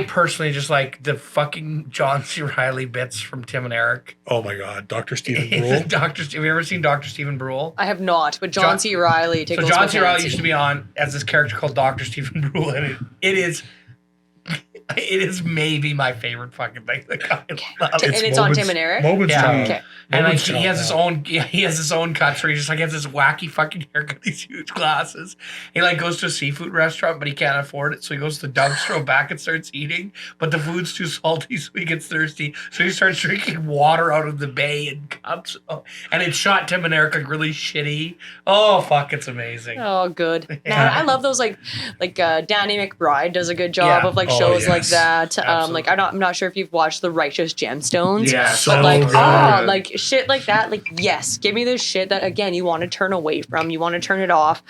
personally just like the fucking John C. Reilly bits from Tim and Eric. Oh my God, Dr. Stephen Brule. Have you ever seen Dr. Stephen Brule? I have not, but John C. Reilly So tickles John my C. Reilly fancy. used to be on as this character called Dr. Stephen Brule, and it is maybe my favorite fucking thing. Like, I love it. And it's on Tim and Eric? Moments Yeah. Town. Okay. And like Moments he Town, has his yeah. own, he has his own cuts where he just like has this wacky fucking haircut, these huge glasses. He like goes to a seafood restaurant, but he can't afford it, so he goes to the dumpster back and starts eating. But the food's too salty, so he gets thirsty. So he starts drinking water out of the bay in cups. Oh, and it shot Tim and Eric like really shitty. Oh fuck, it's amazing. Oh, good. Man, Yeah. I love those like Danny McBride does a good job Yeah. of like Oh, shows like yes. that. Absolutely. Like I'm not sure if you've watched The Righteous Gemstones. Yeah, So But like, good. like shit like that, like yes, give me this shit that again you want to turn away from, you want to turn it off.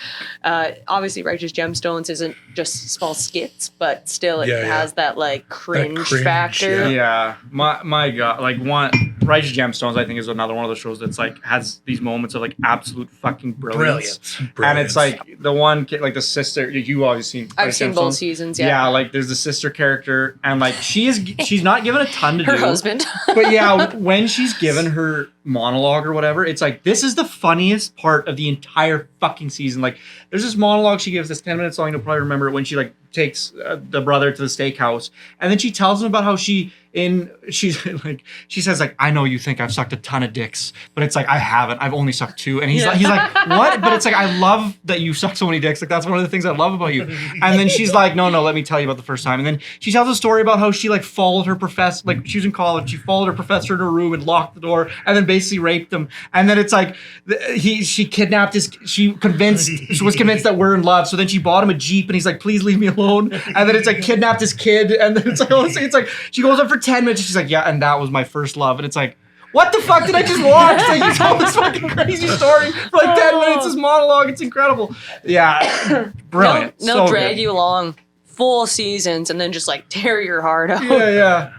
Obviously, Righteous Gemstones isn't just small skits, but still it Yeah, yeah. has that like cringe, cringe, factor. Yeah, my God, like one Righteous Gemstones, I think is another one of those shows that's like has these moments of like absolute fucking brilliance. Brilliant. And it's like the one kid, like the sister. You always seen. I've Righteous seen both Gemstones? seasons. Yeah. Yeah, like there's the sister character, and like she's not given a ton to her do. husband. But yeah, when she's given her monologue or whatever, it's like this is the funniest part of the entire fucking season. Like there's this monologue she gives, this 10 minutes long. You'll probably remember it when she like takes the brother to the steakhouse, and then she tells him about how she's like she says like, I know you think I've sucked a ton of dicks, but it's like I haven't. I've only sucked 2. And he's like what? But it's like I love that you suck so many dicks. Like that's one of the things I love about you. And then she's like, no, let me tell you about the first time. And then she tells a story about how she like followed her professor, like she was in college. She followed her professor in her room and locked the door, and then basically raped him. And then it's like she kidnapped his. She was convinced that we're in love. So then she bought him a Jeep, and he's like, please leave me alone. And then it's like kidnapped his kid, and then it's like honestly, it's like she goes up for 10 minutes. And she's like, yeah, and that was my first love. And it's like, what the fuck did I just watch? Like you told this fucking crazy story for like 10 minutes. This monologue, it's incredible. Yeah, brilliant. They'll So drag good. you along full seasons and then just like tear your heart out. Yeah.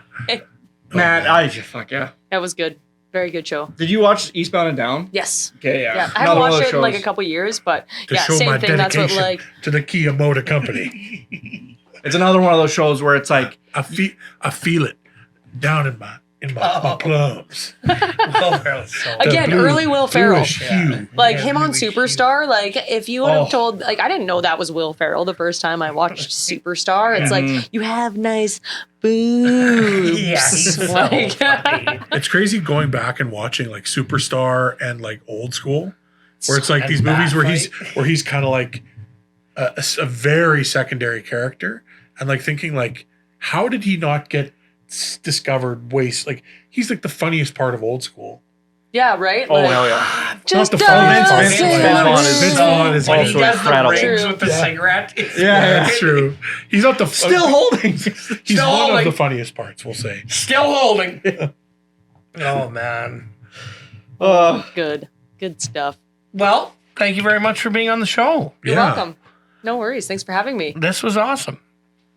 Man, fuck yeah. That was good. Very good show. Did you watch Eastbound and Down? Yes. Okay, yeah. Yeah, I haven't Another one of watched those it in like a shows. couple years, but To yeah, show same my thing. That's what dedication like to the Kia Motor Company. It's another one of those shows where it's like, I feel it down in my plums. Will Ferrell's so The again blue- early Will Ferrell. bluish hue. Like Yeah, him on really cute. Superstar, like if you would have Oh. told, like I didn't know that was Will Ferrell the first time I watched Superstar. It's like you have nice boobs. Yeah, he's so Like- funny. It's crazy going back and watching like Superstar and like Old School, where it's like And these movies Bat where he's kind of like a very secondary character, and like thinking like, how did he not get discovered? Like he's like the funniest part of Old School. Yeah, right. oh Like, hell yeah. just Not the funniest part. Vince Vaughn is- Vince Vaughn is When also he does the incredible. rings True. with the Yeah. cigarette. it's Yeah, That's true. He's not the Still holding. He's Still one of holding. the funniest parts, we'll say. Still holding. Oh man. good stuff. Well, thank you very much for being on the show. You're Yeah. welcome. No worries. Thanks for having me. This was awesome.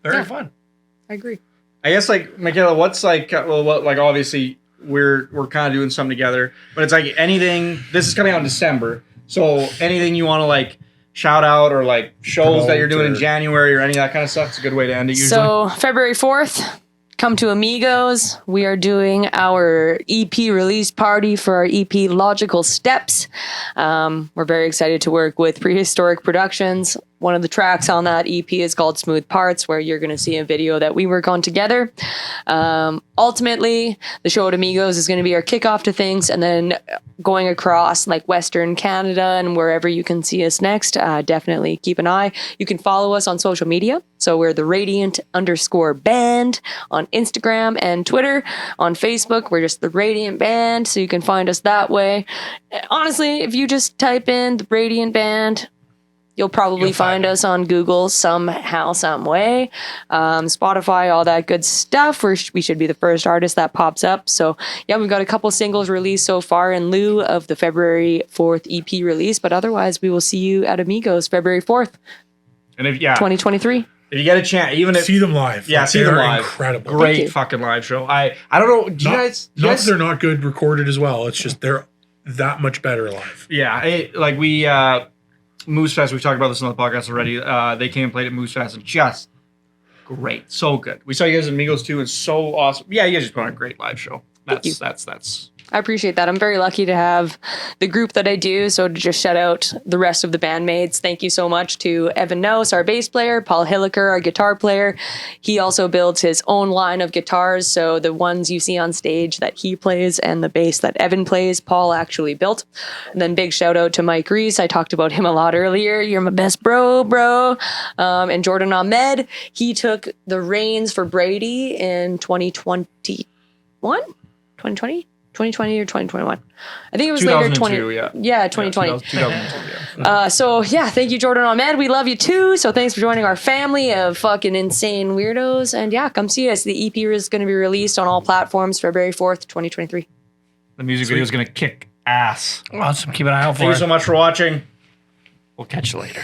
Very Yeah. fun. I agree. I guess like Mikhaila, what's like what obviously we're kind of doing something together, but it's like anything. This is coming out in December, so anything you want to like shout out or like shows that you're doing in Promote or- January or any of that kind of stuff. It's a good way to end it usually. So February 4th, come to Amigos. We are doing our EP release party for our EP Logical Steps. We're very excited to work with Prehistoric Productions. One of the tracks on that EP is called Smooth Parts, where you're going to see a video that we work on together. Ultimately, the show at Amigos is going to be our kickoff to things, and then going across like Western Canada and wherever you can see us next, definitely keep an eye. You can follow us on social media. So we're the Radiant_band on Instagram and Twitter. On Facebook, we're just the Radiant Band, so you can find us that way. Honestly, if you just type in the Radiant Band, You'll probably You'll find find it. us on Google somehow, some way, Spotify, all that good stuff. We should be the first artist that pops up. So yeah, we've got a couple singles released so far in lieu of the February 4th EP release. But otherwise, we will see you at Amigos February 4th, And if 2023. if you get a chance, even if See them live. yeah, Like, see them they're live. Incredible. Thank Great you. fucking live show. I don't know. Do you Not, guys? not that they're not good recorded as well. It's just they're that much better live. Yeah, like we Moose Fest. We've talked about this on the podcast already. They came and played at Moose Fest and just great, so good. We saw you guys at Amigos too, and so awesome. Yeah, you guys just put on a great live show. Thank you. That's I appreciate that. I'm very lucky to have the group that I do. So to just shout out the rest of the bandmates, thank you so much to Evan Nose, our bass player, Paul Hilliker, our guitar player. He also builds his own line of guitars. So the ones you see on stage that he plays and the bass that Evan plays, Paul actually built. And then big shout out to Mike Reese. I talked about him a lot earlier. You're my best bro. And Jordan Ahmed. He took the reins for Brady in 2021? 2020 or 2021. I think it was later 2002, yeah 2020. 2002, yeah. So yeah, thank you, Jordan Ahmed. We love you too. So thanks for joining our family of fucking insane weirdos. And yeah, come see us. The EP is going to be released on all platforms February 4th, 2023. The music video is gonna kick ass. Awesome. Keep an eye out for Thank you it. so much for watching. We'll catch you later.